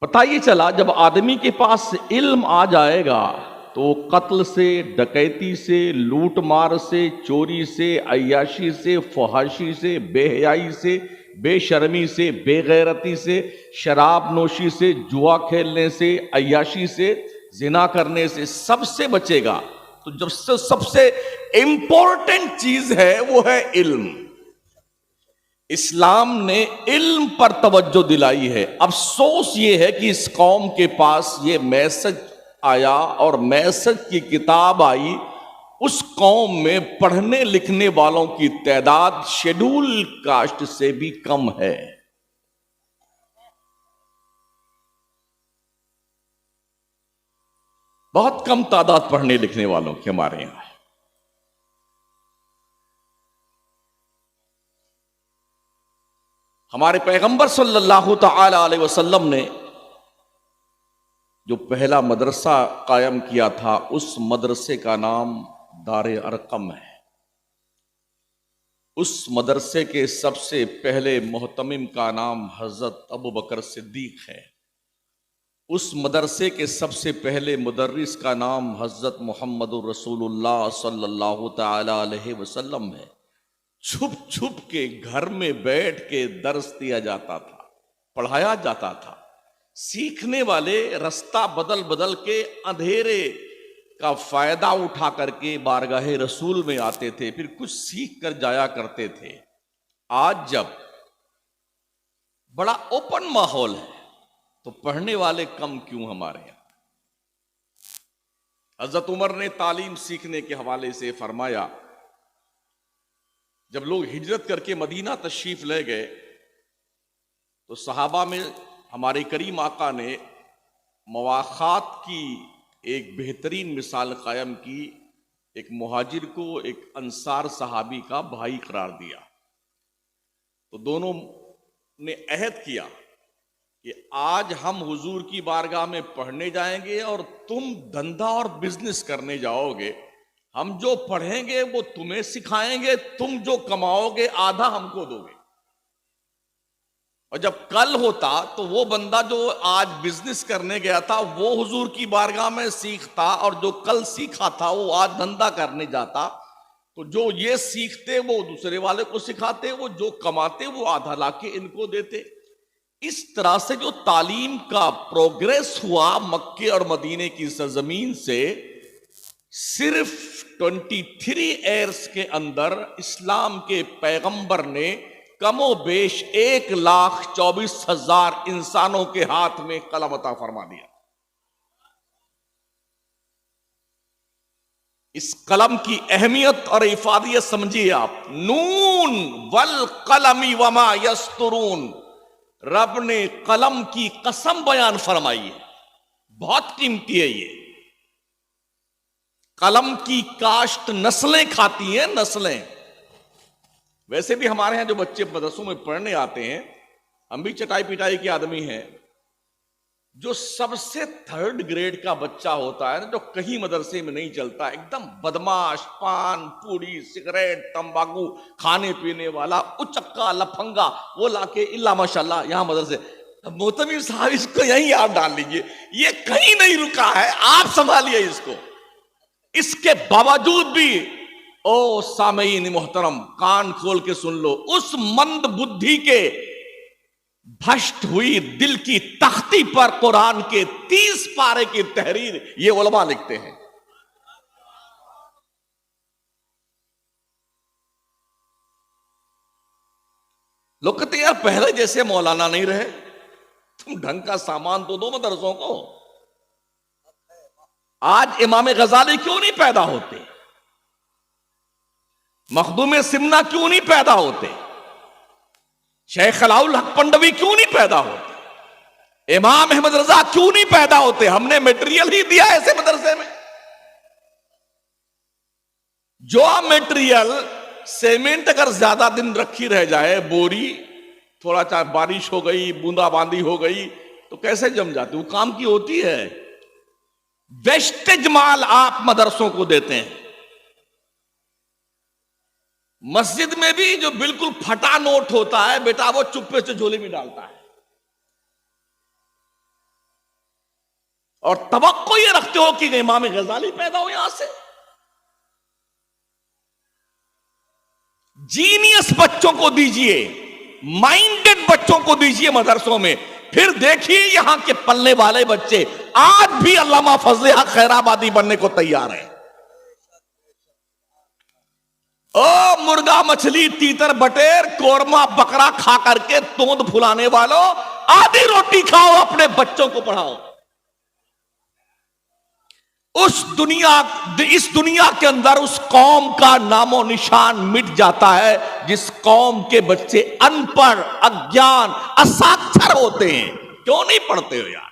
पता ये चला जब आदमी के पास इल्म आ जाएगा तो कत्ल से, डकैती से, लूट मार से, चोरी से, अय्याशी से, फहाशी से, बेहयाई से, बेशर्मी से, बेगैरती से, शराब नोशी से, जुआ खेलने से, अय्याशी से, जिना करने से सबसे बचेगा। तो जब सबसे इंपॉर्टेंट चीज है वो है इल्म। इस्लाम ने इल्म पर तवज्जो दिलाई है। अफसोस ये है कि इस कौम के पास ये मैसेज आया और मैसेज की किताब आई, उस कौम में पढ़ने लिखने वालों की तादाद शेड्यूल कास्ट से भी कम है। बहुत कम तादाद पढ़ने लिखने वालों की हमारे यहां है। हमारे पैगंबर सल्लल्लाहु तआला अलैहि वसल्लम ने जो पहला मदरसा कायम किया था, उस मदरसे का नाम दारे अरकम है। उस मदरसे के सबसे पहले मोहतमिम का नाम हजरत अबू बकर सिद्दीक है। उस मदरसे के सबसे पहले मुदर्रिस का नाम हजरत मोहम्मद रसूलुल्लाह सल्लल्लाहु तआला अलैहि वसल्लम है। छुप छुप के घर में बैठ के दर्स दिया जाता था, पढ़ाया जाता था। सीखने वाले रास्ता बदल बदल के अंधेरे का फायदा उठा करके बारगाहे रसूल में आते थे, फिर कुछ सीख कर जाया करते थे। आज जब बड़ा ओपन माहौल है तो पढ़ने वाले कम क्यों हमारे यहां? हजरत उमर ने तालीम सीखने के हवाले से फरमाया, जब लोग हिजरत करके मदीना तशरीफ ले गए तो सहाबा में हमारे करीम आका ने मवाखात की एक बेहतरीन मिसाल कायम की। एक मुहाजिर को एक अंसार सहाबी का भाई करार दिया। तो दोनों ने अहद किया कि आज हम हुजूर की बारगाह में पढ़ने जाएंगे और तुम धंधा और बिजनेस करने जाओगे। हम जो पढ़ेंगे वो तुम्हें सिखाएंगे, तुम जो कमाओगे आधा हमको दोगे। और जब कल होता तो वो बंदा जो आज बिजनेस करने गया था वो हुजूर की बारगाह में सीखता, और जो कल सीखा था वो आज धंधा करने जाता। तो जो ये सीखते वो दूसरे वाले को सिखाते, वो जो कमाते वो आधा लाके इनको देते। इस तरह से जो तालीम का प्रोग्रेस हुआ मक्के और मदीने की सरजमीन से, सिर्फ 23 ईयर्स के अंदर इस्लाम के पैगंबर ने कमो बेश 1,24,000 इंसानों के हाथ में कलम अता फरमा दिया। इस कलम की अहमियत और इफादियत समझिए आप। नून वल कलमी वमा यस्तुरून, रब ने कलम की कसम बयान फरमाई है। बहुत कीमती है ये। कलम की काश्त नस्लें खाती हैं, नस्लें। वैसे भी हमारे यहां जो बच्चे मदरसों में पढ़ने आते हैं, हम भी चटाई पिटाई के आदमी हैं। जो सबसे 3rd ग्रेड का बच्चा होता है ना, जो कहीं मदरसे में नहीं चलता, एकदम बदमाश, पान पूरी सिगरेट तंबाकू खाने पीने वाला, उचक्का लफंगा, वो लाके इल्ला माशाल्लाह यहां मदरसे। मोहतमिम साहब इसको यहीं आप डाल लीजिए, ये कहीं नहीं रुका है, आप संभालिए इसको। इसके बावजूद भी ओ सामईन मोहतरम, कान खोल के सुन लो, उस मंद बुद्धि के भ्रष्ट हुई दिल की तख्ती पर कुरान के 30 पारे की तहरीर ये उलमा लिखते हैं। लोग कहते हैं यार पहले जैसे मौलाना नहीं रहे, तुम ढंग का सामान तो दो मदरसों को। आज इमाम गजाली क्यों नहीं पैदा होते? मखदूम सिमना क्यों नहीं पैदा होते? शेख अलाउल हक पंडवी क्यों नहीं पैदा होते? इमाम अहमद रजा क्यों नहीं पैदा होते? हमने मटेरियल ही दिया ऐसे मदरसे में। जो मटेरियल सीमेंट अगर ज्यादा दिन रखी रह जाए, बोरी थोड़ा चाहे बारिश हो गई, बूंदाबांदी हो गई तो कैसे जम जाती, वो काम की होती है। वेस्टेज माल आप मदरसों को देते हैं। मस्जिद में भी जो बिल्कुल फटा नोट होता है बेटा, वो चुप्पे से झोले में डालता है। और तवक्को ये रखते हो कि इमाम गजाली पैदा हो यहां से। जीनियस बच्चों को दीजिए, माइंडेड बच्चों को दीजिए मदरसों में, फिर देखिए यहां के पलने वाले बच्चे आज भी अल्लामा फजले हक खैराबादी बनने को तैयार हैं। ओ मुर्गा मछली तीतर बटेर कोरमा बकरा खा करके तोंद फुलाने वालों, आधी रोटी खाओ, अपने बच्चों को पढ़ाओ। इस दुनिया के अंदर उस कौम का नामो निशान मिट जाता है जिस कौम के बच्चे अनपढ़, अज्ञान, असाक्षर होते हैं। क्यों नहीं पढ़ते हो यार?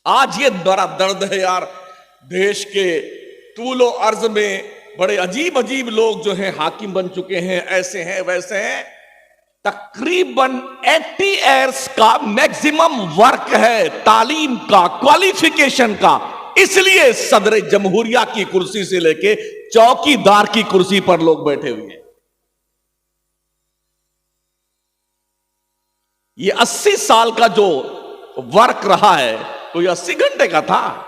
आज ये बड़ा दर्द है यार, देश के तूलो अर्ज में बड़े अजीब अजीब लोग जो हैं हाकिम बन चुके हैं, ऐसे हैं वैसे हैं। तकरीबन 80 ईयर्स का मैक्सिमम वर्क है तालीम का, क्वालिफिकेशन का। इसलिए सदर जमहूरिया की कुर्सी से लेके चौकीदार की कुर्सी पर लोग बैठे हुए हैं। ये 80 साल का जो वर्क रहा है, कोई 80 घंटे का था?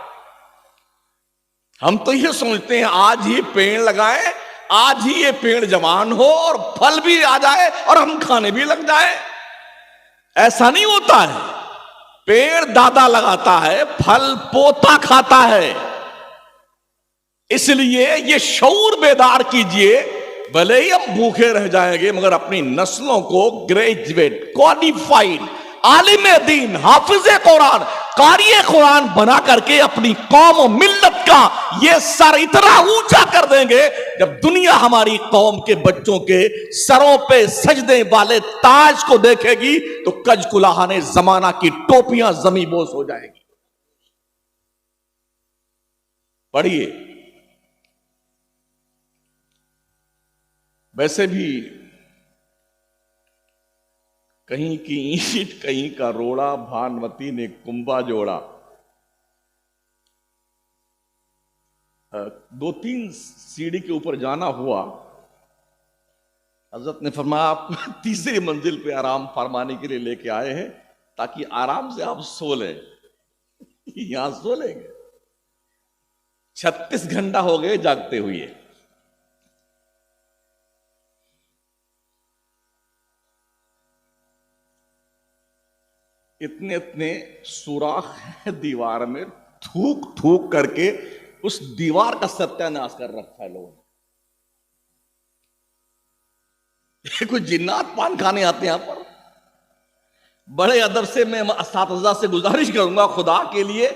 हम तो ये सोचते हैं आज ही पेड़ लगाएं, आज ही ये पेड़ जवान हो और फल भी आ जाए और हम खाने भी लग जाए। ऐसा नहीं होता है। पेड़ दादा लगाता है, फल पोता खाता है। इसलिए ये शऊर बेदार कीजिए, भले ही हम भूखे रह जाएंगे मगर अपनी नस्लों को ग्रेजुएट, क्वालिफाइड, आलिम दीन, हाफिज कुरान, कारी कुरान बना करके अपनी कौम और मिल्लत का ये सर इतना ऊंचा कर देंगे, जब दुनिया हमारी कौम के बच्चों के सरों पे सजदे वाले ताज को देखेगी तो कज कुलाहाने जमाना की टोपियां जमीबोस हो जाएगी। पढ़िए। वैसे भी कहीं की ईंट कहीं का रोड़ा, भानुमती ने कुंभा जोड़ा। 2-3 सीढ़ी के ऊपर जाना हुआ, हजरत ने फरमाया आपको तीसरी मंजिल पे आराम फरमाने के लिए लेके आए हैं ताकि आराम से आप सो लें। यहां सो लेंगे? 36 घंटा हो गए जागते हुए। इतने इतने सुराख है दीवार में, थूक थूक करके उस दीवार का सत्यानाश कर रखा है लोगों ने। कुछ जिन्नात पान खाने आते हैं यहां पर। बड़े अदब से मैं असातिज़ा से गुजारिश करूंगा, खुदा के लिए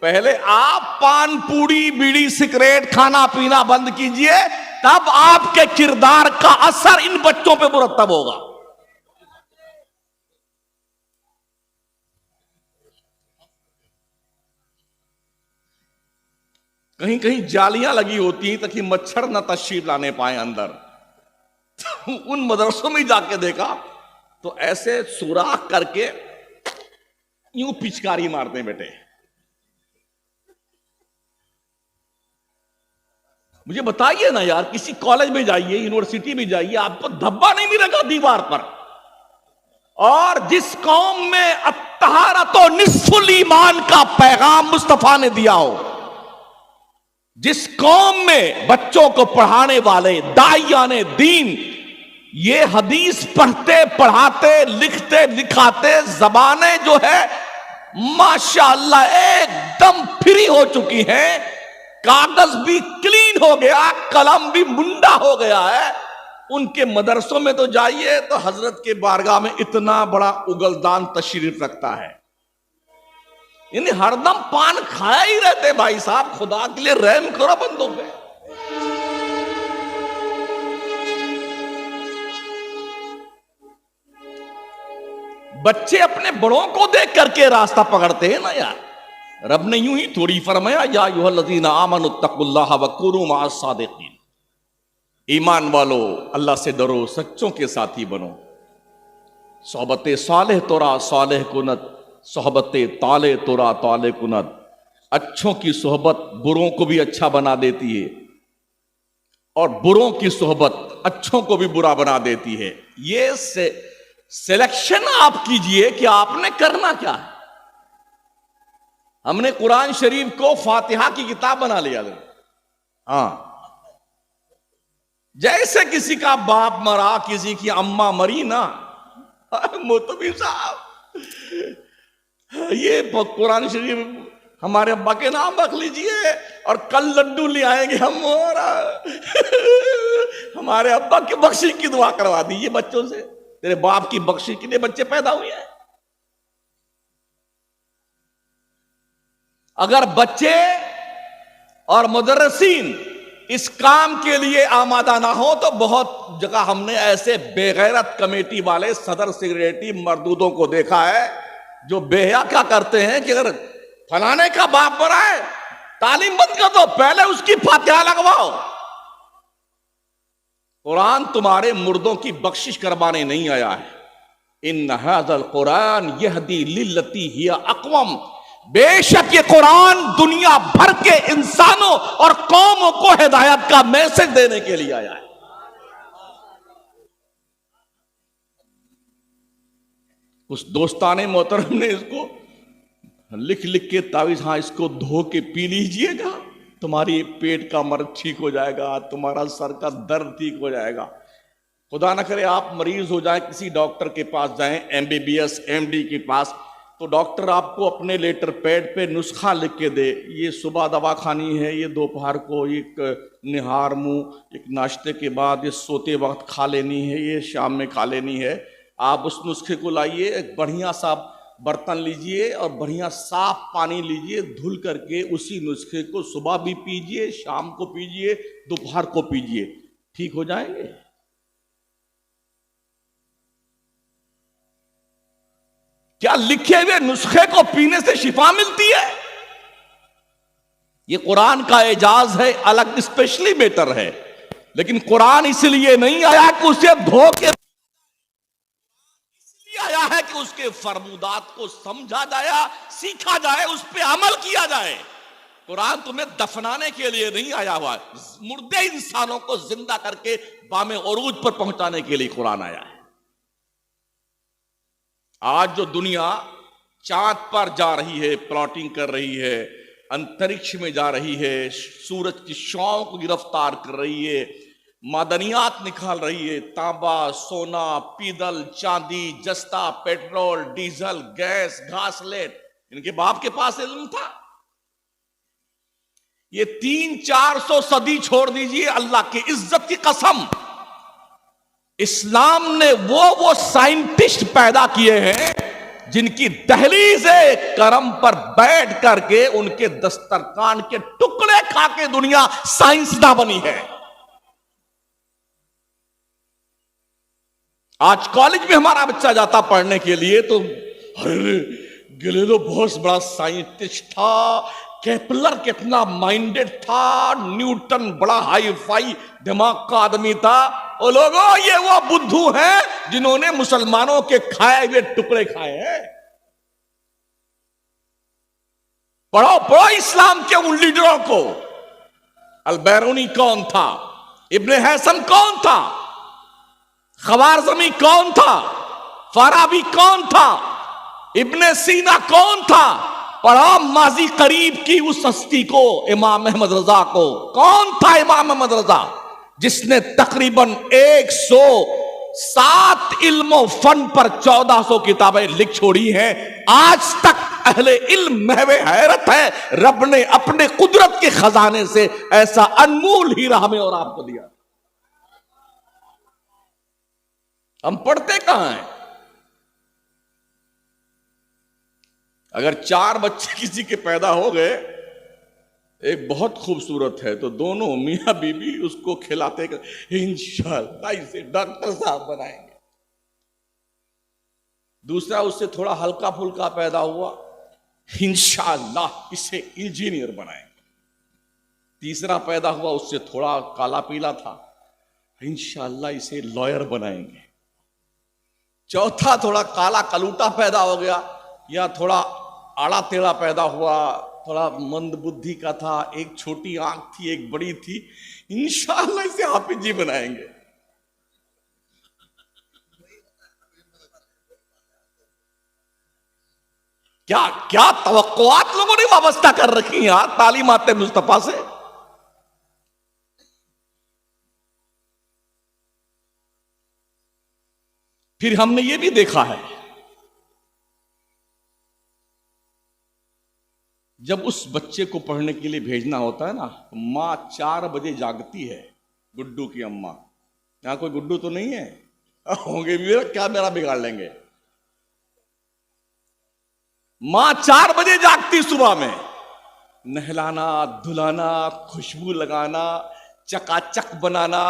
पहले आप पान पूड़ी बीड़ी सिगरेट खाना पीना बंद कीजिए, तब आपके किरदार का असर इन बच्चों पे मुरत्तब होगा। कहीं कहीं जालियां लगी होती हैं ताकि मच्छर न तशरीफ लाने पाए अंदर। तो उन मदरसों में जाके देखा तो ऐसे सुराख करके यूं पिचकारी मारते हैं बेटे। मुझे बताइए ना यार, किसी कॉलेज में जाइए, यूनिवर्सिटी में जाइए, आपको धब्बा नहीं मिलेगा दीवार पर। और जिस कौम में अत्तहारतो निस्फुल ईमान का पैगाम मुस्तफा ने दिया हो, जिस कौम में बच्चों को पढ़ाने वाले दाइयाने दीन ये हदीस पढ़ते पढ़ाते लिखते लिखाते जबानें जो है माशाअल्लाह एकदम फ्री हो चुकी हैं, कागज भी क्लीन हो गया, कलम भी मुंडा हो गया है, उनके मदरसों में तो जाइए तो हजरत के बारगाह में इतना बड़ा उगलदान तशरीफ रखता है। यानी हरदम पान खाया ही रहते। भाई साहब खुदा के लिए रहम करो बंदों पे। बच्चे अपने बड़ों को देख करके रास्ता पकड़ते हैं ना यार। रब ने यूं ही थोड़ी फरमाया, या अय्युहल्लज़ीना आमनुत्तकुल्लाह वकुनू मअस सादिकीन, ईमान वालो अल्लाह से डरो, सच्चों के साथी बनो। सोहबत सालेह तोरा सालेह कुनत, सोहबत ताले तोरा ताले कुनत। अच्छों की सोहबत बुरों को भी अच्छा बना देती है और बुरों की सोहबत अच्छों को भी बुरा बना देती है। ये सिलेक्शन आप कीजिए कि आपने करना क्या है। हमने कुरान शरीफ को फातिहा की किताब बना लिया। हाँ, जैसे किसी का बाप मरा, किसी की अम्मा मरी ना, मोतबी साहब ये कुरान शरीफ हमारे अब्बा के नाम रख लीजिए और कल लड्डू ले आएंगे हम, और हमारे अब्बा की बख्शिश की दुआ करवा दीजिए बच्चों से। तेरे बाप की बख्शिश के लिए बच्चे पैदा हुए हैं। अगर बच्चे और मुदर्रिसीन इस काम के लिए आमादा ना हो तो बहुत जगह हमने ऐसे बेगैरत कमेटी वाले सदर सेक्रेटरी मर्दूदों को देखा है जो बेहया क्या करते हैं कि अगर फलाने का बाप मरा है, तालीम बंद कर दो, पहले उसकी फातिहा लगवाओ। कुरान तुम्हारे मुर्दों की बख्शिश करवाने नहीं आया है। इन हाज़ल कुरान यहदी लिल्लती हिया अक़वम, बेशक ये कुरान दुनिया भर के इंसानों और कौमों को हिदायत का मैसेज देने के लिए आया है। उस दोस्ताने मोहतरम ने इसको लिख लिख के तावीज़, हाँ इसको धो के पी लीजिएगा, तुम्हारी पेट का मर्ज ठीक हो जाएगा, तुम्हारा सर का दर्द ठीक हो जाएगा। खुदा ना करे आप मरीज हो जाए, किसी डॉक्टर के पास जाएं, MBBS MD के पास, तो डॉक्टर आपको अपने लेटर पैड पे नुस्खा लिख के दे, ये सुबह दवा खानी है, ये दोपहर को एक निहार मुंह एक नाश्ते के बाद, ये सोते वक्त खा लेनी है, ये शाम में खा लेनी है। आप उस नुस्खे को लाइए, एक बढ़िया सा बर्तन लीजिए और बढ़िया साफ पानी लीजिए, धुल करके उसी नुस्खे को सुबह भी पीजिए, शाम को पीजिए, दोपहर को पीजिए, ठीक हो जाएंगे। क्या लिखे हुए नुस्खे को पीने से शिफा मिलती है? यह कुरान का एजाज है, अलग स्पेशली बेटर है। लेकिन कुरान इसलिए नहीं आया कि उसे धो के, इसलिए आया है कि उसके फरमूदात को समझा जाए, सीखा जाए, उस पर अमल किया जाए। कुरान तुम्हें दफनाने के लिए नहीं आया हुआ, मुर्दे इंसानों को जिंदा करके बामे उरूज पर पहुंचाने के लिए कुरान आया है। आज जो दुनिया चांद पर जा रही है, प्लॉटिंग कर रही है, अंतरिक्ष में जा रही है, सूरज की शौक को गिरफ्तार कर रही है, मादनियात निकाल रही है, तांबा, सोना, पीतल, चांदी, जस्ता, पेट्रोल, डीजल, गैस, घासलेट, इनके बाप के पास इल्म था। ये 300-400 सदी छोड़ दीजिए, अल्लाह की इज्जत की कसम, इस्लाम ने वो साइंटिस्ट पैदा किए हैं जिनकी दहलीज करम पर बैठ करके उनके दस्तरखान के टुकड़े खा के दुनिया साइंसदां बनी है। आज कॉलेज में हमारा बच्चा जाता पढ़ने के लिए तो अरे गैलीलियो बहुत बड़ा साइंटिस्ट था, केपलर कितना माइंडेड था, न्यूटन बड़ा हाई फाई दिमाग का आदमी था। ओ लोगों, ये वो बुद्धू हैं जिन्होंने मुसलमानों के खाए हुए टुकड़े खाए हैं। पढ़ो पढ़ो इस्लाम के उन लीडरों को। अल-बैरूनी कौन था? इब्ने हैसम कौन था? ख्वारिज़मी कौन था? फाराबी कौन था? इब्ने सीना कौन था? पढ़ा माजी करीब की उस हस्ती को, इमाम अहमद रजा को। कौन था इमाम अहमद रजा जिसने तकरीबन 107 इल्म फन पर 1400 किताबें लिख छोड़ी हैं? आज तक अहले इल्म महवे हैरत है, रब ने अपने कुदरत के खजाने से ऐसा अनमोल हीरा हमें और आपको दिया। हम पढ़ते कहां हैं? अगर 4 बच्चे किसी के पैदा हो गए, एक बहुत खूबसूरत है, तो दोनों मियां बीबी उसको खिलाते इंशाअल्लाह इसे डॉक्टर साहब बनाएंगे। दूसरा उससे थोड़ा हल्का फुल्का पैदा हुआ, इंशाअल्लाह इसे इंजीनियर बनाएंगे। तीसरा पैदा हुआ उससे थोड़ा काला पीला था, इंशाअल्लाह इसे लॉयर बनाएंगे। चौथा थोड़ा काला कलूटा पैदा हो गया, या थोड़ा आड़ा टेढ़ा पैदा हुआ, थोड़ा मंद बुद्धि का था, एक छोटी आंख थी एक बड़ी थी, इंशाअल्लाह इसे हाफिज जी बनाएंगे। क्या क्या तवक्कुआत लोगों ने वाबस्ता कर रखी यार तालीमात मुस्तफा से। फिर हमने ये भी देखा है, जब उस बच्चे को पढ़ने के लिए भेजना होता है ना, मां 4 बजे जागती है, गुड्डू की अम्मा। यहां कोई गुड्डू तो नहीं है? होंगे भी, क्या मेरा बिगाड़ लेंगे। मां 4 बजे जागती सुबह में, नहलाना धुलाना, खुशबू लगाना, चकाचक बनाना,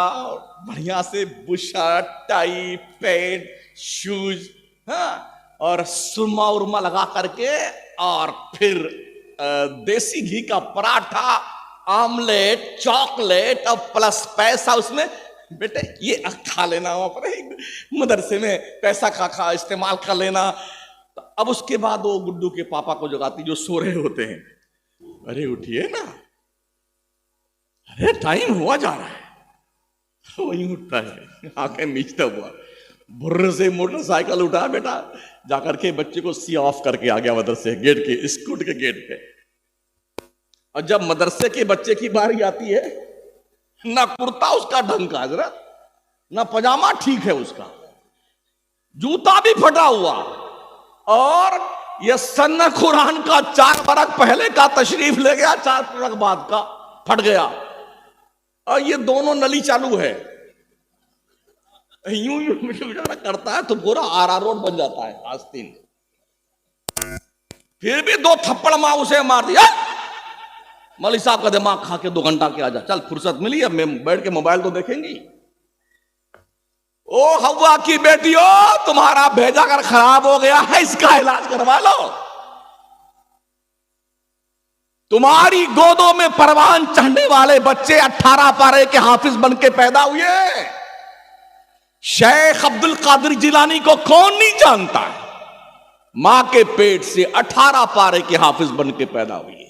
बढ़िया से बुशर्ट टाई पैंट शूज, हाँ, और सुरमा उरमा लगा करके, और फिर देसी घी का पराठा, आमलेट, चॉकलेट और प्लस पैसा उसमें। बेटे ये खा लेना, वहां पर मदरसे में पैसा खा इस्तेमाल कर लेना। तो अब उसके बाद वो गुड्डू के पापा को जगाती, जो सो रहे होते हैं, अरे उठिए ना, अरे टाइम हुआ जा रहा है। वही उठता है, आंखें मीचता हुआ, भुर्र से मोटरसाइकिल उठा, बेटा जाकर के बच्चे को सी ऑफ करके आ गया मदरसे गेट के, स्कूट के गेट पे। और जब मदरसे के बच्चे की बारी आती है, ना कुर्ता उसका ढंग का हजरत, ना पजामा ठीक है उसका, जूता भी फटा हुआ, और यह सन्न कुरान का 4 बरस पहले का तशरीफ ले गया, 4 बरस बाद का फट गया, और ये दोनों नली चालू है। यूं यूं करता है तो पूरा आरा रोड बन जाता है आस्तीन। फिर भी 2 थप्पड़ मां उसे मार दिया, मौलवी साहब का दिमाग खा के 2 घंटा के आजा, चल फुर्सत मिली, अब मैं बैठ के मोबाइल तो देखेंगी। ओ हवा की बेटियों, तुम्हारा भेजा कर खराब हो गया है, इसका इलाज करवा लो। तुम्हारी गोदों में परवान चढ़ने वाले बच्चे 18 पारे के हाफिज बन के पैदा हुए। शेख अब्दुल कादिर जिलानी को कौन नहीं जानता है? मां के पेट से 18 पारे के हाफिज बन के पैदा हुए।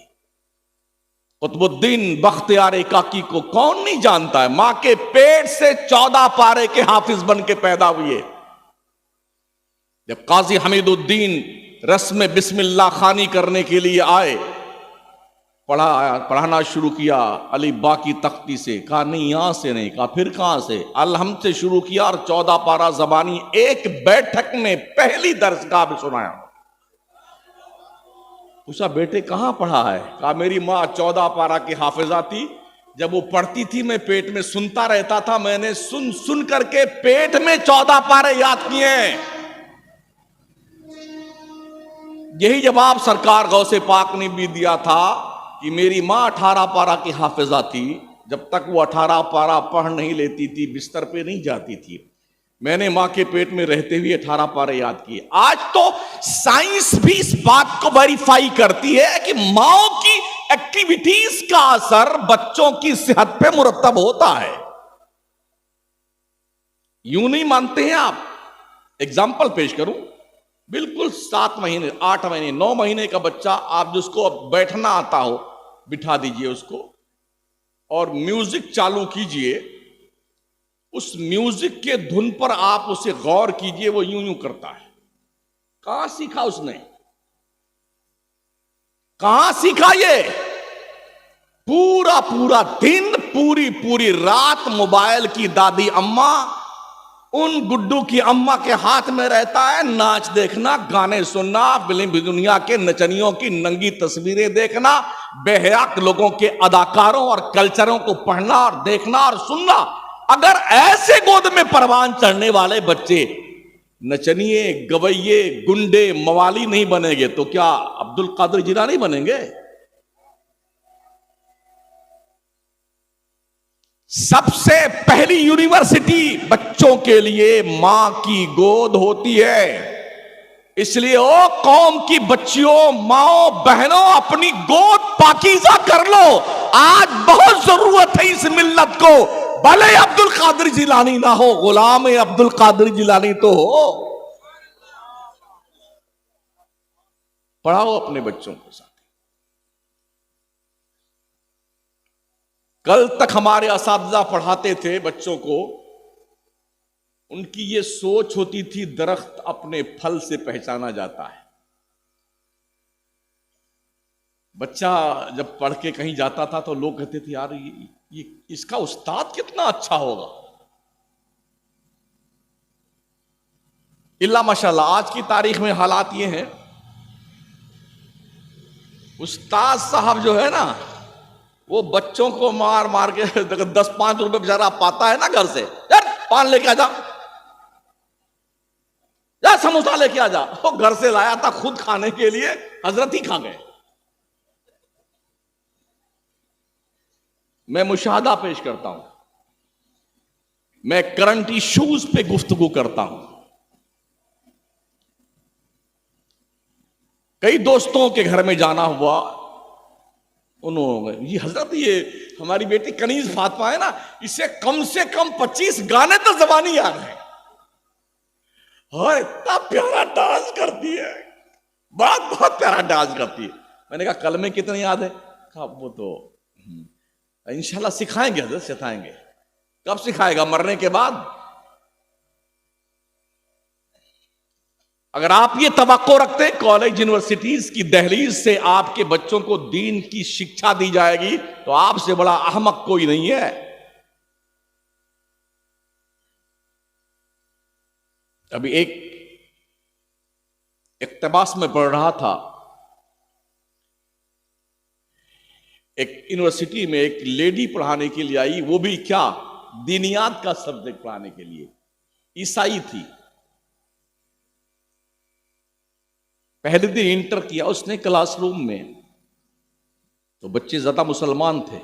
कुतुबुद्दीन बख्तियार काकी को कौन नहीं जानता है? मां के पेट से 14 पारे के हाफिज बन के पैदा हुए। जब काजी हमीदुद्दीन रस्म बिस्मिल्लाह खानी करने के लिए आए, पढ़ाना शुरू किया अली बा की तख्ती से, कहा नहीं यहां से नहीं, कहा फिर कहां से, अलहम्द से शुरू किया, और 14 पारा जबानी एक बैठक में पहली दर्सगाह में सुनाया। पूछा बेटे कहां पढ़ा है? कहा मेरी मां 14 पारा की हाफिजा थी, जब वो पढ़ती थी मैं पेट में सुनता रहता था, मैंने सुन सुन करके पेट में 14 पारे याद किए। यही जवाब सरकार गौसे पाक ने भी दिया था कि मेरी मां 18 पारा की हाफिजा थी, जब तक वो 18 पारा पढ़ नहीं लेती थी बिस्तर पे नहीं जाती थी, मैंने मां के पेट में रहते हुए 18 पारे याद किए। आज तो साइंस भी इस बात को वेरीफाई करती है कि माओ की एक्टिविटीज का असर बच्चों की सेहत पे मुरतब होता है। यूं नहीं मानते हैं आप? एग्जाम्पल पेश करूं, बिल्कुल 7 महीने 8 महीने 9 महीने का बच्चा, आप जिसको बैठना आता हो बिठा दीजिए उसको, और म्यूजिक चालू कीजिए, उस म्यूजिक के धुन पर आप उसे गौर कीजिए, वो यूं यूं करता है। कहां सीखा उसने? कहां सीखा ये? पूरा पूरा दिन, पूरी पूरी रात मोबाइल की दादी अम्मा, उन गुड्डू की अम्मा के हाथ में रहता है, नाच देखना, गाने सुनना, फिल्म दुनिया के नचनियों की नंगी तस्वीरें देखना, बेहयात लोगों के अदाकारों और कल्चरों को पढ़ना और देखना और सुनना। अगर ऐसे गोद में परवान चढ़ने वाले बच्चे नचनिए, गवैये, गुंडे, मवाली नहीं बनेंगे तो क्या अब्दुल कादिर जिलानी बनेंगे? सबसे पहली यूनिवर्सिटी बच्चों के लिए मां की गोद होती है। इसलिए ओ कौम की बच्चियों, माओ, बहनों, अपनी गोद पाकीज़ा कर लो। आज बहुत जरूरत है इस मिल्लत को, भले अब्दुल कादिर जिलानी ना हो, गुलाम अब्दुल कादिर जिलानी तो हो। पढ़ाओ अपने बच्चों के साथ। कल तक हमारे असातिज़ा पढ़ाते थे बच्चों को, उनकी ये सोच होती थी दरख्त अपने फल से पहचाना जाता है। बच्चा जब पढ़ के कहीं जाता था तो लोग कहते थे यार ये इसका उस्ताद कितना अच्छा होगा। इल्ला माशाल्लाह आज की तारीख में हालात ये हैं, उस्ताद साहब जो है ना वो बच्चों को मार मार के 10-5 रुपए बेचारा पाता है ना घर से, यार पान लेके आ जा, या समोसा लेके आ जा। वो घर से लाया था खुद खाने के लिए, हजरत ही खा गए। मैं मुशाहदा पेश करता हूं, मैं करंट इश्यूज पे गुफ्तगू करता हूं। कई दोस्तों के घर में जाना हुआ, उन्होंने ये हजरत ये हमारी बेटी कनीज फातिमा है ना, इसे कम से कम 25 गाने तो जबानी याद है और इतना प्यारा डांस करती है, बहुत बहुत प्यारा डांस करती है। मैंने कहा कलमे कितने याद है? कहा वो तो इंशाल्लाह सिखाएंगे हजरत, सिखाएंगे। कब सिखाएगा? मरने के बाद। अगर आप ये तवक्को रखते कॉलेज यूनिवर्सिटीज की दहलीज से आपके बच्चों को दीन की शिक्षा दी जाएगी तो आपसे बड़ा अहमक कोई नहीं है। अभी एक इक्तबास में पढ़ रहा था, एक यूनिवर्सिटी में एक लेडी पढ़ाने के लिए आई, वो भी क्या दीनियात का सब्जेक्ट पढ़ाने के लिए, ईसाई थी। पहले दिन इंटर किया उसने क्लासरूम में, तो बच्चे ज्यादा मुसलमान थे।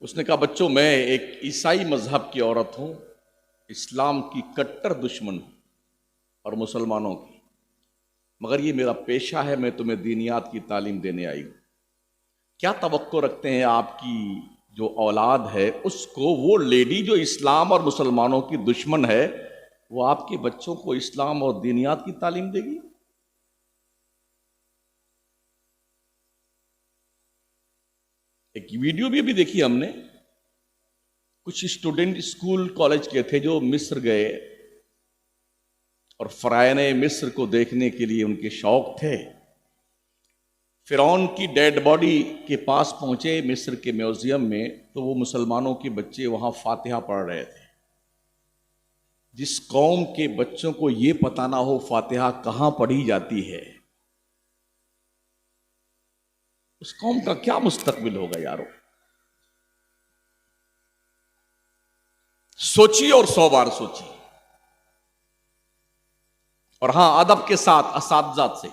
उसने कहा बच्चों मैं एक ईसाई मजहब की औरत हूं, इस्लाम की कट्टर दुश्मन हूं और मुसलमानों की, मगर ये मेरा पेशा है, मैं तुम्हें दीनियात की तालीम देने आई हूं। क्या तवक्को रखते हैं आपकी जो औलाद है उसको, वो लेडी जो इस्लाम और मुसलमानों की दुश्मन है, वो आपके बच्चों को इस्लाम और दीनियात की तालीम देगी? एक वीडियो भी अभी देखी हमने, कुछ स्टूडेंट स्कूल कॉलेज के थे जो मिस्र गए और फरायने मिस्र को देखने के लिए उनके शौक थे। फिरौन की डेड बॉडी के पास पहुंचे मिस्र के म्यूजियम में, तो वो मुसलमानों के बच्चे वहां फातिहा पढ़ रहे थे। जिस कौम के बच्चों को ये पता ना हो फातिहा कहां पढ़ी जाती है, उस कौम का क्या मुस्तकबिल होगा यारो? सोचिए और 100 बार सोचिए। और हां, अदब के साथ असातिज़ा से।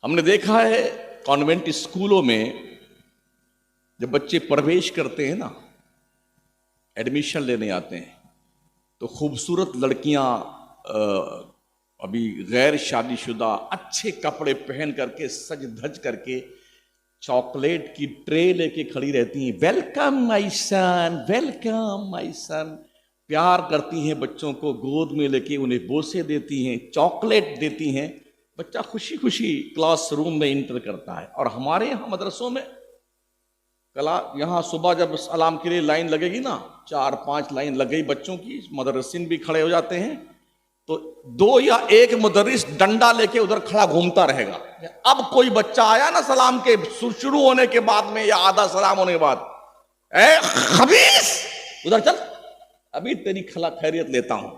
हमने देखा है कॉन्वेंट स्कूलों में जब बच्चे प्रवेश करते हैं ना, एडमिशन लेने आते हैं, तो खूबसूरत लड़कियां अभी गैर शादीशुदा अच्छे कपड़े पहन करके सज धज करके चॉकलेट की ट्रे लेके खड़ी रहती हैं। Welcome my son, welcome my son. प्यार करती हैं बच्चों को, गोद में लेके उन्हें बोसे देती हैं, चॉकलेट देती हैं। बच्चा खुशी खुशी क्लासरूम में इंटर करता है। और हमारे यहाँ मदरसों में यहाँ सुबह जब सलाम के लिए लाइन लगेगी ना, 4-5 लाइन लग गई बच्चों की, मदरसिन भी खड़े हो जाते हैं, तो 2 या 1 मुदर्रिस डंडा लेके उधर खड़ा घूमता रहेगा। अब कोई बच्चा आया ना सलाम के शुरू होने के बाद में या आधा सलाम होने के बाद, ए खबीस उधर चल, अभी तेरी खैरियत लेता हूं।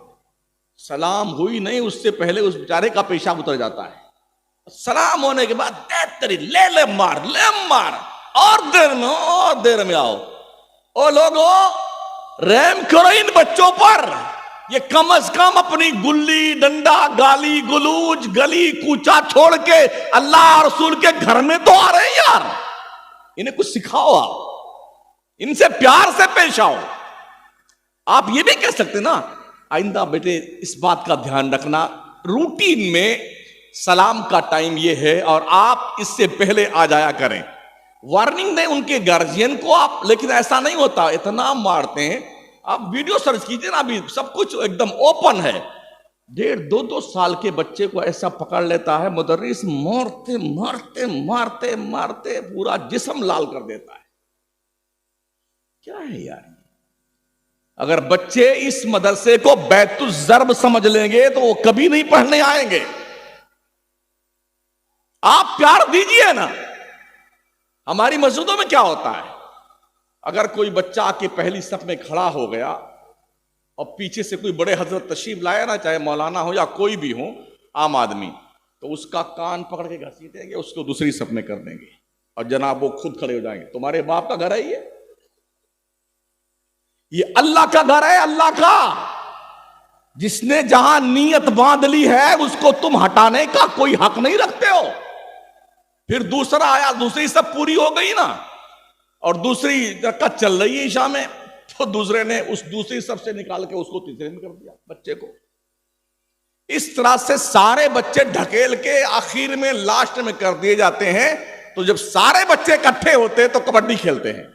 सलाम हुई नहीं उससे पहले उस बेचारे का पेशाब उतर जाता है। सलाम होने के बाद तेरी ले मार और देर में आओ। ओ लोगो, रहम करो इन बच्चों पर। ये कम से कम अपनी गुल्ली डंडा गाली गुलूज गली कूचा छोड़ के अल्लाह और रसूल के घर में तो आ रहे हैं यार। इन्हें कुछ सिखाओ, आप इनसे प्यार से पेश आओ। आप ये भी कह सकते ना, आइंदा बेटे इस बात का ध्यान रखना, रूटीन में सलाम का टाइम ये है और आप इससे पहले आ जाया करें। वार्निंग दें उनके गार्जियन को आप, लेकिन ऐसा नहीं होता, इतना मारते हैं। आप वीडियो सर्च कीजिए ना, अभी सब कुछ एकदम ओपन है। 1.5-2 साल के बच्चे को ऐसा पकड़ लेता है मुदर्रिस, मारते मारते मारते मारते पूरा जिस्म लाल कर देता है। क्या है यार? अगर बच्चे इस मदरसे को बैतुल ज़र्ब समझ लेंगे तो वो कभी नहीं पढ़ने आएंगे। आप प्यार दीजिए ना। हमारी मस्जिदों में क्या होता है, अगर कोई बच्चा आके पहली सफ में खड़ा हो गया और पीछे से कोई बड़े हजरत तशरीफ लाया ना, चाहे मौलाना हो या कोई भी हो, आम आदमी, तो उसका कान पकड़ के घसीटेंगे, उसको दूसरी सफ में कर देंगे और जनाब वो खुद खड़े हो जाएंगे। तुम्हारे बाप का घर है ये अल्लाह का घर है, अल्लाह का। जिसने जहां नीयत बांध ली है उसको तुम हटाने का कोई हक नहीं रखते हो। फिर दूसरा आया, दूसरी सब पूरी हो गई ना, और दूसरी रकअत चल रही है ईशा में, तो दूसरे ने उस दूसरी सब से निकाल के उसको तीसरे में कर दिया बच्चे को। इस तरह से सारे बच्चे ढकेल के आखिर में लास्ट में कर दिए जाते हैं। तो जब सारे बच्चे इकट्ठे होते हैं तो कबड्डी खेलते हैं।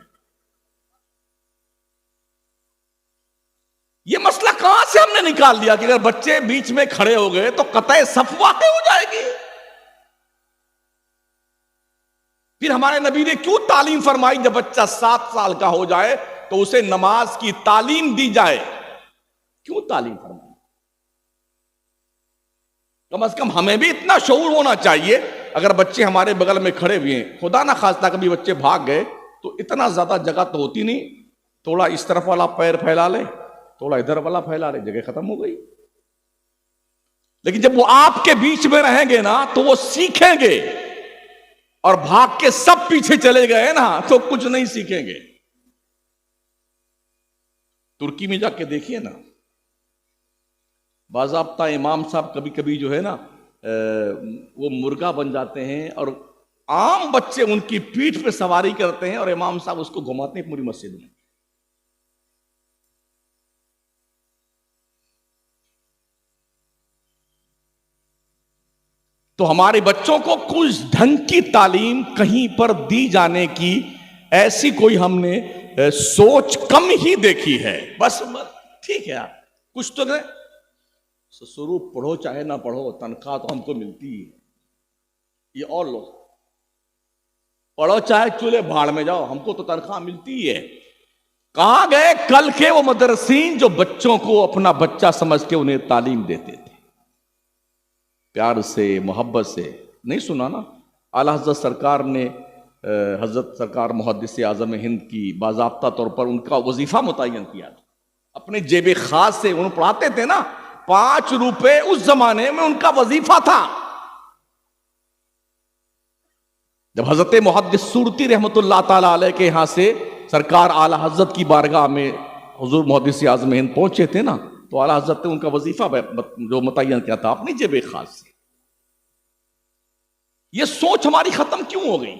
यह मसला कहां से हमने निकाल दिया कि अगर बच्चे बीच में खड़े हो गए तो कतई सफ वाक़ई हो जाएगी। फिर हमारे नबी ने क्यों तालीम फरमाई, जब बच्चा 7 साल का हो जाए तो उसे नमाज की तालीम दी जाए। क्यों तालीम फरमाई? कम से कम हमें भी इतना शऊर होना चाहिए। अगर बच्चे हमारे बगल में खड़े हुए हैं, खुदा ना खास्ता कभी बच्चे भाग गए, तो इतना ज्यादा जगह तो होती नहीं, थोड़ा इस तरफ वाला पैर फैला ले, थोड़ा इधर वाला फैला ले, जगह खत्म हो गई। लेकिन जब वो आपके बीच में रहेंगे ना तो वो सीखेंगे, और भाग के सब पीछे चले गए ना तो कुछ नहीं सीखेंगे। तुर्की में जाके देखिए ना, बाज़ाब्ता इमाम साहब कभी कभी जो है ना वो मुर्गा बन जाते हैं और आम बच्चे उनकी पीठ पे सवारी करते हैं और इमाम साहब उसको घुमाते हैं पूरी मस्जिद में। तो हमारे बच्चों को कुछ ढंग की तालीम कहीं पर दी जाने की ऐसी कोई हमने सोच कम ही देखी है। बस ठीक है यार, कुछ तो करें, स्वरूप पढ़ो चाहे ना पढ़ो, तनख्वाह तो हमको मिलती है। ये और लोग पढ़ो चाहे चूल्हे भाड़ में जाओ, हमको तो तनख्वाह मिलती है। कहां गए कल के वो मदरसीन जो बच्चों को अपना बच्चा समझ के उन्हें तालीम देते थे, प्यार से, मोहब्बत से? नहीं सुना ना, आला हज़रत सरकार ने, हज़रत सरकार मुहद्दिस आज़म हिंद की बाज़ाब्ता तौर पर उनका वजीफा मुतय्यन किया था अपने जेब खास से। उन्हें पढ़ाते थे ना, 5 रुपए उस जमाने में उनका वजीफा था। जब हज़रत मुहद्दिस सूरती रहमतुल्लाह ताला अलैह के यहां से सरकार आला हज़रत की बारगाह में हुजूर मुहद्दिस आज़म हिंद पहुंचे थे ना, तो आला हज़रत ने उनका वजीफा जो मुतय्यन किया था अपनी जेब खास से। यह सोच हमारी खत्म क्यों हो गई?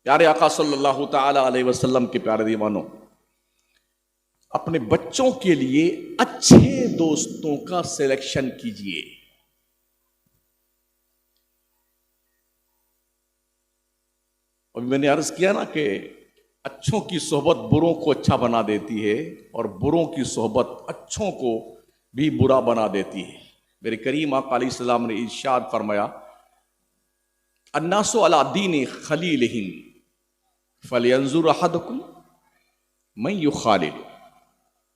प्यारे आका सल्लल्लाहु तआला अलैहि वसल्लम के प्यारे दीवानों, अपने बच्चों के लिए अच्छे दोस्तों का सिलेक्शन कीजिए। अभी मैंने अर्ज किया ना कि अच्छों की सोहबत बुरों को अच्छा बना देती है और बुरों की सोहबत अच्छों को भी बुरा बना देती है। मेरे करीम आका अलैहिस्सलाम ने इरशाद फरमाया, अन्नासु अला दीन खलीलिहिम फलयंजुर अहदुकुम मन युखालिल।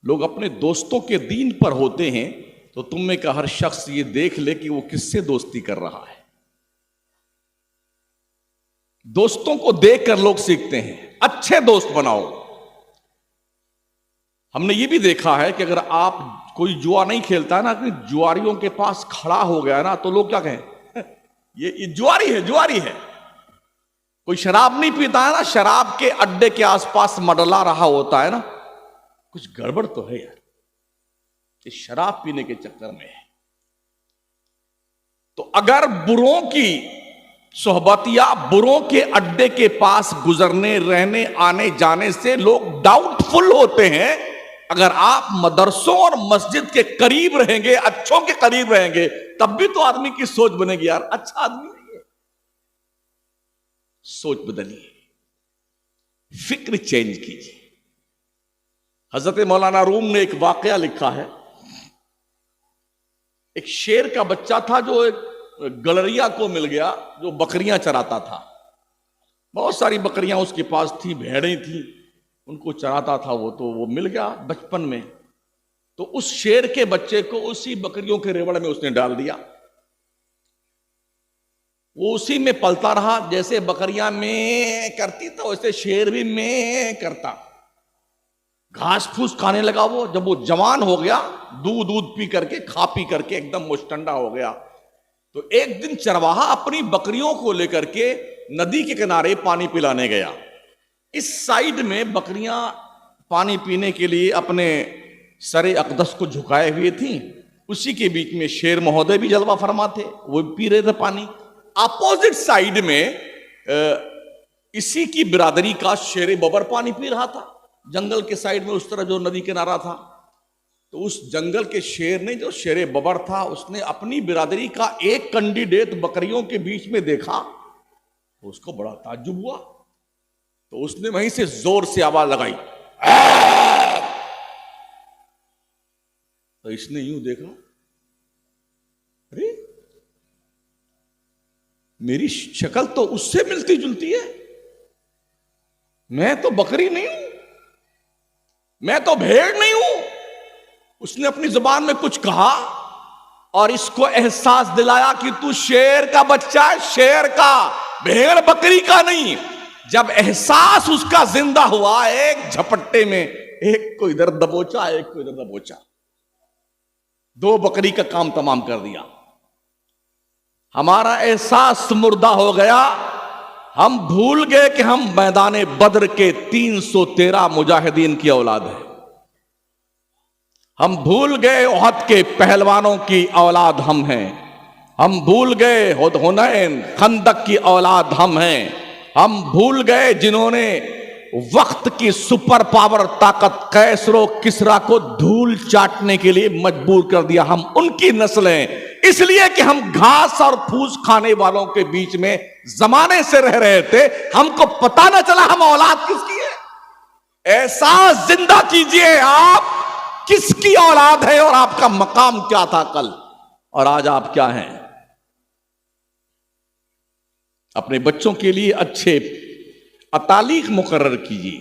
लोग अपने दोस्तों के दीन पर होते हैं, तो तुम में का हर शख्स ये देख ले कि वो किससे दोस्ती कर रहा है। दोस्तों को देखकर लोग सीखते हैं। अच्छे दोस्त बनाओ। हमने ये भी देखा है कि अगर आप कोई जुआ नहीं खेलता है ना, कि जुआरियों के पास खड़ा हो गया ना, तो लोग क्या कहें, ये जुआरी है, जुआरी है। कोई शराब नहीं पीता है ना, शराब के अड्डे के आसपास मडला रहा होता है ना, कुछ गड़बड़ तो है यार, ये शराब पीने के चक्कर में है। तो अगर बुरों की सोहबत या बुरों के अड्डे के पास गुजरने, रहने, आने जाने से लोग डाउटफुल होते हैं, अगर आप मदरसों और मस्जिद के करीब रहेंगे, अच्छों के करीब रहेंगे, तब भी तो आदमी की सोच बनेगी, यार अच्छा आदमी नहीं है। सोच बदलिए, फिक्र चेंज कीजिए। हजरत मौलाना रूम ने एक वाकया लिखा है। एक शेर का बच्चा था जो एक गलरिया को मिल गया, जो बकरियां चराता था। बहुत सारी बकरियां उसके पास थी, भेड़ें थी, उनको चराता था वो। तो वो मिल गया बचपन में। तो उस शेर के बच्चे को उसी बकरियों के रेवड़ में उसने डाल दिया। वो उसी में पलता रहा, जैसे बकरियां में करती तो वैसे शेर भी में करता। घास फूस खाने लगा वो। जब वो जवान हो गया, दूध दूध पी करके, खा पी करके एकदम मुश्तंडा हो गया, तो एक दिन चरवाहा अपनी बकरियों को लेकर के नदी के किनारे पानी पिलाने गया। इस साइड में बकरियां पानी पीने के लिए अपने सरे अकदस को झुकाए हुए थी, उसी के बीच में शेर महोदय भी जलवा फरमा थे, वो भी पी रहे थे पानी। अपोजिट साइड में इसी की बिरादरी का शेर बबर पानी पी रहा था, जंगल के साइड में, उस तरह जो नदी किनारा था। तो उस जंगल के शेर ने, जो शेर बबर था, उसने अपनी बिरादरी का एक कैंडिडेट बकरियों के बीच में देखा, तो उसको बड़ा ताज्जुब हुआ। तो उसने वहीं से जोर से आवाज लगाई, तो इसने यूं देखा, अरे मेरी शक्ल तो उससे मिलती जुलती है, मैं तो बकरी नहीं हूं, मैं तो भेड़ नहीं हूं। उसने अपनी जुबान में कुछ कहा और इसको एहसास दिलाया कि तू शेर का बच्चा है, शेर का, भेड़ बकरी का नहीं। जब एहसास उसका जिंदा हुआ, एक झपट्टे में एक को इधर दबोचा, एक को इधर दबोचा, दो बकरी का काम तमाम कर दिया। हमारा एहसास मुर्दा हो गया, हम भूल गए कि हम मैदान बद्र के 313 मुजाहिदीन की औलाद हैं। हम भूल गए ओहद के पहलवानों की औलाद हम हैं। हम भूल गए हुनैन खंदक की औलाद हम हैं। हम भूल गए जिन्होंने वक्त की सुपर पावर ताकत कैसरो किसरा को धूल चाटने के लिए मजबूर कर दिया। हम उनकी नस्लें, इसलिए कि हम घास और फूस खाने वालों के बीच में जमाने से रह रहे थे, हमको पता न चला हम औलाद किसकी है। एहसास जिंदा कीजिए, आप किसकी औलाद है और आपका मकाम क्या था कल और आज आप क्या हैं। अपने बच्चों के लिए अच्छे अतालीक मुकर्रर कीजिए,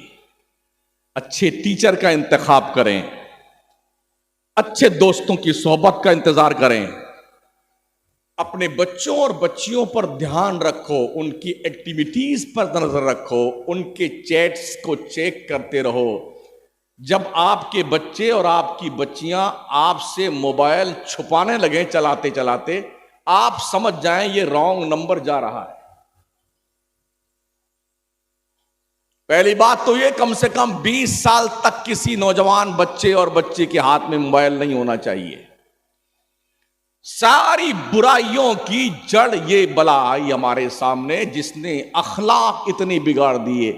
अच्छे टीचर का इंतखाब करें, अच्छे दोस्तों की सोहबत का इंतजार करें, अपने बच्चों और बच्चियों पर ध्यान रखो, उनकी एक्टिविटीज पर नजर रखो, उनके चैट्स को चेक करते रहो। जब आपके बच्चे और आपकी बच्चियां आपसे मोबाइल छुपाने लगे चलाते चलाते, आप समझ जाएं ये रॉन्ग नंबर जा रहा है। पहली बात तो ये, कम से कम 20 साल तक किसी नौजवान बच्चे और बच्ची के हाथ में मोबाइल नहीं होना चाहिए। सारी बुराइयों की जड़ ये बला आई हमारे सामने, जिसने अखलाक इतनी बिगाड़ दिए,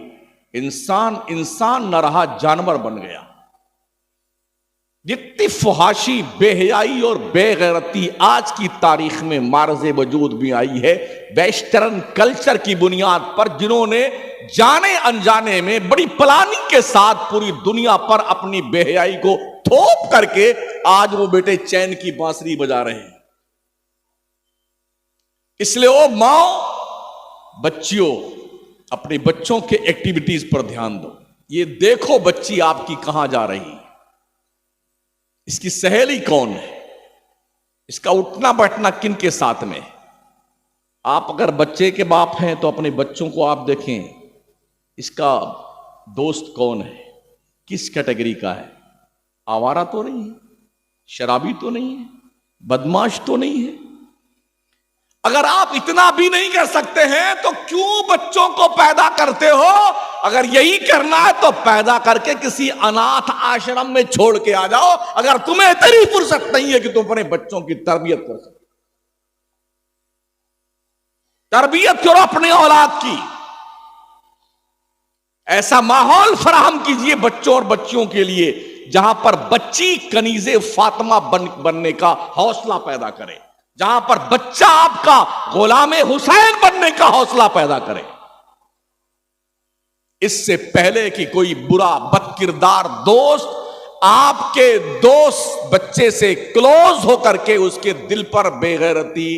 इंसान न रहा, जानवर बन गया। जितनी फुहाशी, बेहयाई और बेगैरती आज की तारीख में मारज़े वजूद भी आई है, वेस्टर्न कल्चर की बुनियाद पर, जिन्होंने जाने अनजाने में बड़ी प्लानिंग के साथ पूरी दुनिया पर अपनी बेहयाई को थोप करके आज वो बेटे चैन की बांसुरी बजा रहे हैं। इसलिए ओ मां, बच्चियों, अपने बच्चों के एक्टिविटीज पर ध्यान दो। ये देखो बच्ची आपकी कहां जा रही, इसकी सहेली कौन है, इसका उठना बैठना किन के साथ में। आप अगर बच्चे के बाप हैं तो अपने बच्चों को आप देखें, इसका दोस्त कौन है, किस कैटेगरी का है। आवारा तो नहीं है, शराबी तो नहीं है, बदमाश तो नहीं है। अगर आप इतना भी नहीं कर सकते हैं तो क्यों बच्चों को पैदा करते हो। अगर यही करना है तो पैदा करके किसी अनाथ आश्रम में छोड़ के आ जाओ, अगर तुम्हें इतनी फुर्सत नहीं है कि तुम अपने बच्चों की तरबियत कर सको। तरबियत करो अपने औलाद की, ऐसा माहौल फराहम कीजिए बच्चों और बच्चियों के लिए जहां पर बच्ची कनीज़े फातिमा बनने का हौसला पैदा करे, जहां पर बच्चा आपका गुलामे हुसैन बनने का हौसला पैदा करे। इससे पहले कि कोई बुरा बदकिरदार दोस्त आपके दोस्त बच्चे से क्लोज होकर के उसके दिल पर बेगैरती,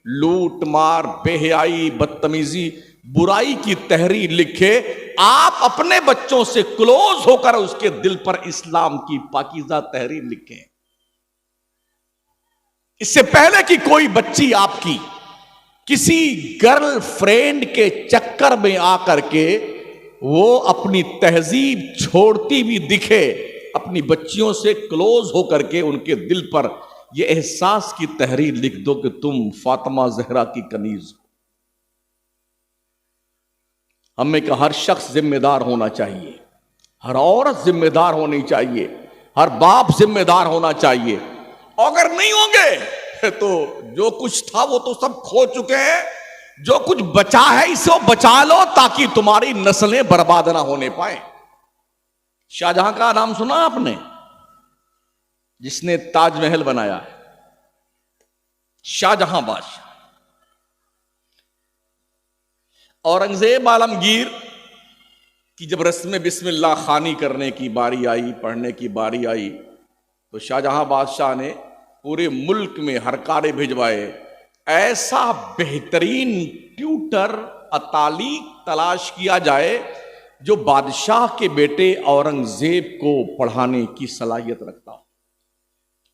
लूट मार, बेहयाई, बदतमीजी बुराई की तहरीर लिखे, आप अपने बच्चों से क्लोज होकर उसके दिल पर इस्लाम की पाकीज़ा तहरीर लिखें। इससे पहले कि कोई बच्ची आपकी किसी गर्लफ्रेंड के चक्कर में आकर के वो अपनी तहजीब छोड़ती भी दिखे, अपनी बच्चियों से क्लोज होकर के उनके दिल पर यह एहसास की तहरीर लिख दो कि तुम फातिमा जहरा की कनीज हो। हमें का हर शख्स जिम्मेदार होना चाहिए, हर औरत जिम्मेदार होनी चाहिए, हर बाप जिम्मेदार होना चाहिए। अगर नहीं होंगे तो जो कुछ था वो तो सब खो चुके हैं, जो कुछ बचा है इसे बचा लो ताकि तुम्हारी नस्लें बर्बाद ना होने पाए। शाहजहां का नाम सुना आपने, जिसने ताजमहल बनाया है, शाहजहां बादशाह। औरंगजेब आलमगीर की जब रस्म बिस्मिल्लाह खानी करने की बारी आई, पढ़ने की बारी आई, तो शाहजहां बादशाह ने पूरे मुल्क में हरकारे भिजवाए, ऐसा बेहतरीन ट्यूटर अतालीक तलाश किया जाए जो बादशाह के बेटे औरंगजेब को पढ़ाने की सलाहियत रखता हो।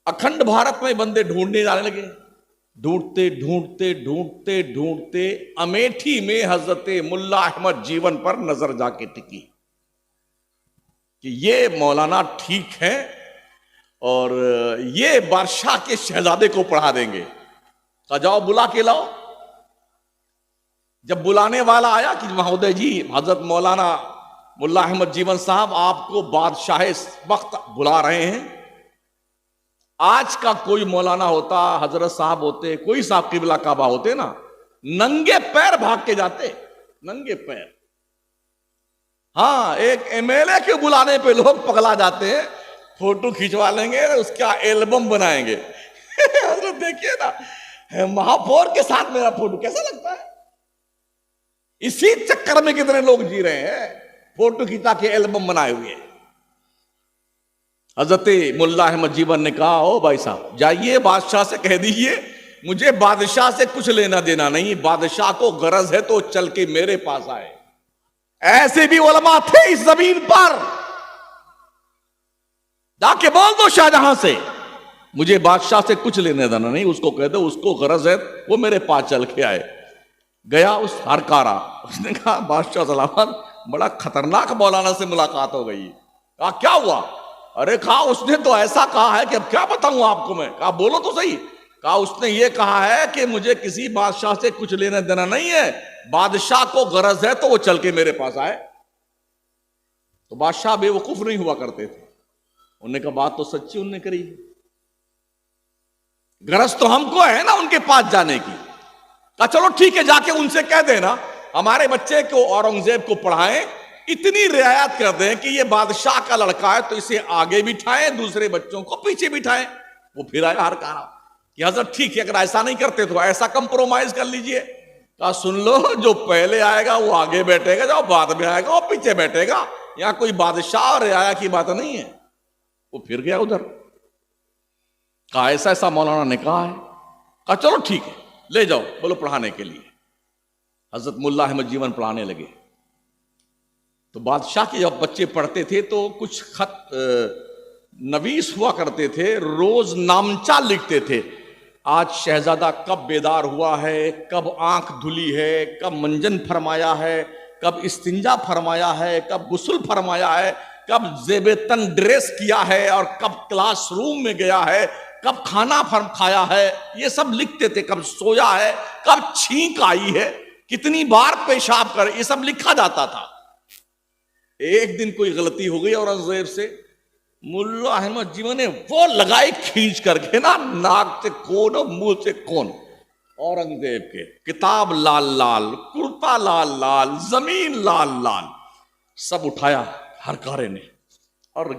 अखंड भारत में बंदे ढूंढने जाने लगे, ढूंढते ढूंढते ढूंढते ढूंढते अमेठी में हजरत मुल्ला अहमद जीवन पर नजर जाके टिकी कि ये मौलाना ठीक है और ये बादशाह के शहजादे को पढ़ा देंगे। कहा जाओ बुला के लाओ। जब बुलाने वाला आया कि महोदय जी, हजरत मौलाना मुल्ला अहमद जीवन साहब आपको बादशाह इस वक्त बुला रहे हैं। आज का कोई मौलाना होता, हजरत साहब होते, कोई साहब किबला काबा होते ना, नंगे पैर भाग के जाते, नंगे पैर। हाँ, एक एमएलए के बुलाने पे लोग पगला जाते हैं, फोटो खिंचवा लेंगे, उसका एल्बम बनाएंगे। हजरत देखिए ना, महापौर के साथ मेरा फोटो कैसा लगता है। इसी चक्कर में कितने लोग जी रहे हैं, फोटो खिंचा के एल्बम बनाए हुए। हजरत मुल्ला अहमद जीवन ने कहा, ओ भाई साहब जाइए बादशाह से कह दीजिए मुझे बादशाह से कुछ लेना देना नहीं, बादशाह को गरज है तो चल के मेरे पास आए। ऐसे भी उलमा थे इस जमीन पर। जाके बोल दो शाहजहां से मुझे बादशाह से कुछ लेने देना नहीं, उसको कह दो उसको गरज है वो मेरे पास चल के आए। गया उस हरकारा, उसने कहा बादशाह सलामत, बड़ा खतरनाक मौलाना से मुलाकात हो गई। कहा क्या हुआ? अरे कहा उसने तो ऐसा कहा है कि अब क्या बताऊं आपको मैं। कहा बोलो तो सही। कहा उसने ये कहा है कि मुझे किसी बादशाह से कुछ लेना देना नहीं है, बादशाह को गरज है तो वो चल के मेरे पास आए। तो बादशाह बेवकूफ नहीं हुआ करते थे, उन्होंने कहा बात तो सच्ची उनने करी, गरज तो हमको है ना उनके पास जाने की। कहा चलो ठीक है, जाके उनसे कह देना हमारे बच्चे को औरंगजेब को पढ़ाएं, इतनी रियायत कर दें कि ये बादशाह का लड़का है तो इसे आगे बिठाएं, दूसरे बच्चों को पीछे बिठाएं। वो फिर आया हर कहा कि हजरत ठीक है, अगर ऐसा नहीं करते तो ऐसा कंप्रोमाइज कर लीजिए। कहा सुन लो, जो पहले आएगा वो आगे बैठेगा, जो बाद में आएगा वो पीछे बैठेगा, यहां कोई बादशाह और रियाया की बात नहीं है। वो फिर गया उधर। कहा ऐसा ऐसा मौलाना ने कहा है। कहा चलो ठीक है, ले जाओ बोलो पढ़ाने के लिए। हजरत मुल्ला अहमद जीवन पढ़ाने लगे। तो बादशाह के जब बच्चे पढ़ते थे तो कुछ खत नवीस हुआ करते थे, रोज नामचा लिखते थे। आज शहजादा कब बेदार हुआ है, कब आंख धुली है, कब मंजन फरमाया है, कब इस्तिंजा फरमाया है, कब गुस्ल फरमाया है, कब जेबेतन ड्रेस किया है और कब क्लासरूम में गया है, कब खाना खाया है, ये सब लिखते थे। कब सोया है, कब छींक आई है, कितनी बार पेशाब कर, ये सब लिखा जाता था। एक दिन कोई गलती हो गई औरंगजेब से, मुल्ला अहमद जीवन ने वो लगाई खींच करके ना, नाक से कौन और मुंह से कौन, औरंगजेब के किताब लाल लाल, कुर्ता लाल लाल, जमीन लाल लाल, सब उठाया हरकारे ने और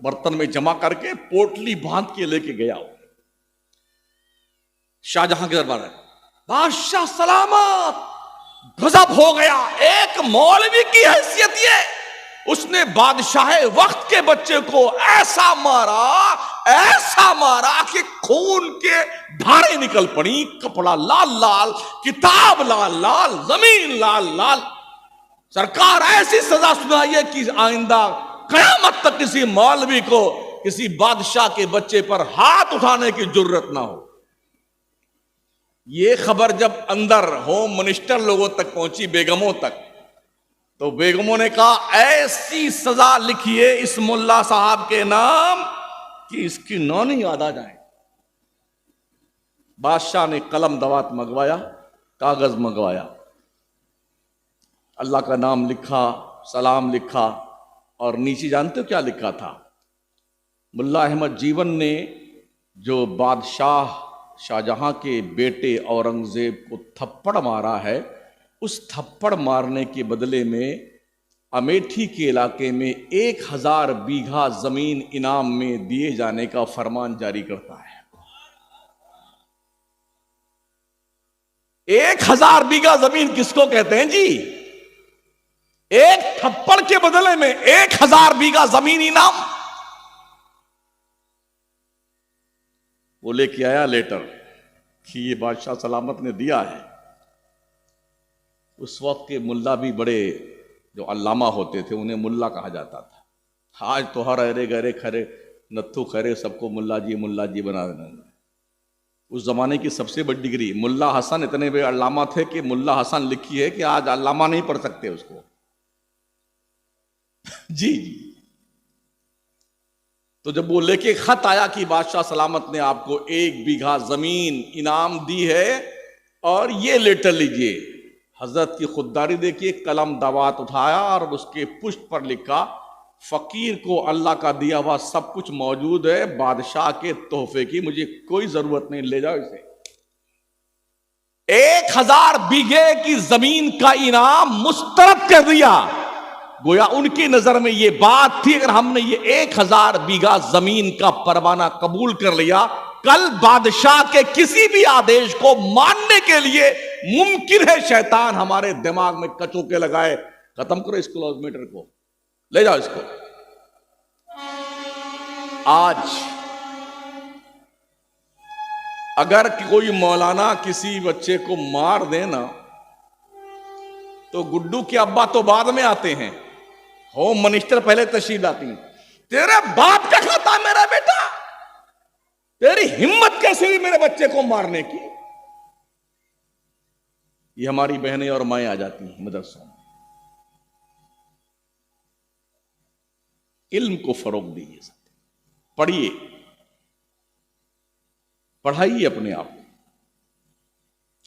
बर्तन में जमा करके पोटली बांध के लेके गया। शाहजहां के दरबार है, बादशाह सलामत, गजब हो गया। एक मौलवी की हैसियत ये, उसने बादशाह वक्त के बच्चे को ऐसा मारा ऐसा मारा कि खून के धारे निकल पड़ी, कपड़ा लाल लाल, किताब लाल लाल, जमीन लाल लाल। सरकार ऐसी सजा सुनाइए कि आइंदा कयामत तक किसी मौलवी को किसी बादशाह के बच्चे पर हाथ उठाने की जरूरत ना हो। ये खबर जब अंदर होम मिनिस्टर लोगों तक पहुंची, बेगमों तक, तो बेगमों ने कहा ऐसी सजा लिखिए इस मुल्ला साहब के नाम कि इसकी नौनी याद आ जाए। बादशाह ने कलम दवात मंगवाया, कागज मंगवाया, अल्लाह का नाम लिखा, सलाम लिखा, और नीचे जानते हो क्या लिखा था? मुल्ला अहमद जीवन ने जो बादशाह शाहजहां के बेटे औरंगजेब को थप्पड़ मारा है, उस थप्पड़ मारने के बदले में अमेठी के इलाके में 1000 बीघा जमीन इनाम में दिए जाने का फरमान जारी करता है। 1000 बीघा जमीन किसको कहते हैं जी? एक थप्पड़ के बदले में 1000 बीघा जमीन इनाम। वो लेके आया लेटर कि ये बादशाह सलामत ने दिया है। उस वक्त के मुल्ला भी बड़े जो अल्लामा होते थे, उन्हें मुल्ला कहा जाता था। आज तो हर अरे गरे खरे नत्थु खरे सबको मुल्ला जी बना देना। उस जमाने की सबसे बड़ी डिग्री, मुल्ला हसन इतने बड़े अल्लामा थे कि मुल्ला हसन लिखी है कि आज अल्लामा नहीं पढ़ सकते उसको। जी। तो जब वो लेके खत आया कि बादशाह सलामत ने आपको 1 बीघा जमीन इनाम दी है और ये लेटर लीजिए, हजरत की खुददारी देखिए, कलम दवात उठाया और उसके पुष्ट पर लिखा, फकीर को अल्लाह का दिया हुआ सब कुछ मौजूद है, बादशाह के तोहफे की मुझे कोई जरूरत नहीं, ले जाओ इसे। 1000 बीघे की जमीन का इनाम मुस्तरद कर दिया। गोया उनकी नजर में यह बात थी, अगर हमने ये 1000 बीघा जमीन का परवाना कबूल कर लिया, कल बादशाह के किसी भी आदेश को मानने के लिए मुमकिन है शैतान हमारे दिमाग में कचोके लगाए, खत्म करो इस क्लोजमीटर को, ले जाओ इसको। आज अगर कोई मौलाना किसी बच्चे को मार देना तो गुड्डू के अब्बा तो बाद में आते हैं, होम मिनिस्टर पहले तशरीफ लाती हैं। तेरे बाप का खाता मेरा बेटा, तेरी हिम्मत कैसे हुई मेरे बच्चे को मारने की? ये हमारी बहनें और माएं आ जाती हैं मदरसों में। इल्म को फरोग दीजिए, पढ़िए, पढ़ाइए अपने आप को,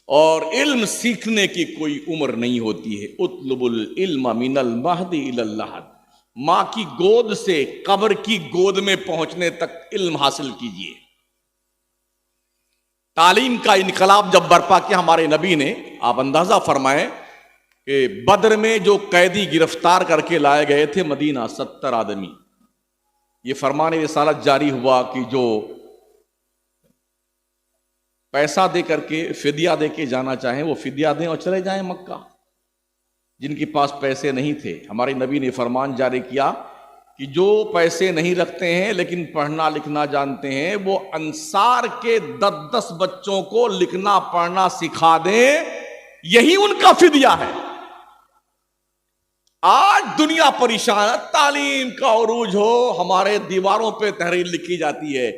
और इल्म सीखने की कोई उम्र नहीं होती है। उतलुबुल इल्म मिनल महदी इलल लहद, मां की गोद से कब्र की गोद में पहुंचने तक इल्म हासिल कीजिए। तालीम का इनकलाब जब बर्पा किया हमारे नबी ने, आप अंदाजा फरमाएं कि बद्र में जो कैदी गिरफ्तार करके लाए गए थे मदीना, 70 आदमी, ये फरमान रिसालत जारी हुआ कि जो पैसा दे करके फिदिया दे के जाना चाहें वो फिदिया दें और चले जाएं मक्का। जिनके पास पैसे नहीं थे, हमारे नबी ने फरमान जारी किया कि जो पैसे नहीं रखते हैं लेकिन पढ़ना लिखना जानते हैं, वो अंसार के 10-10 बच्चों को लिखना पढ़ना सिखा दें, यही उनका फिदिया है। आज दुनिया परेशान है, तालीम का उरूज हो, हमारे दीवारों पे तहरीर लिखी जाती है,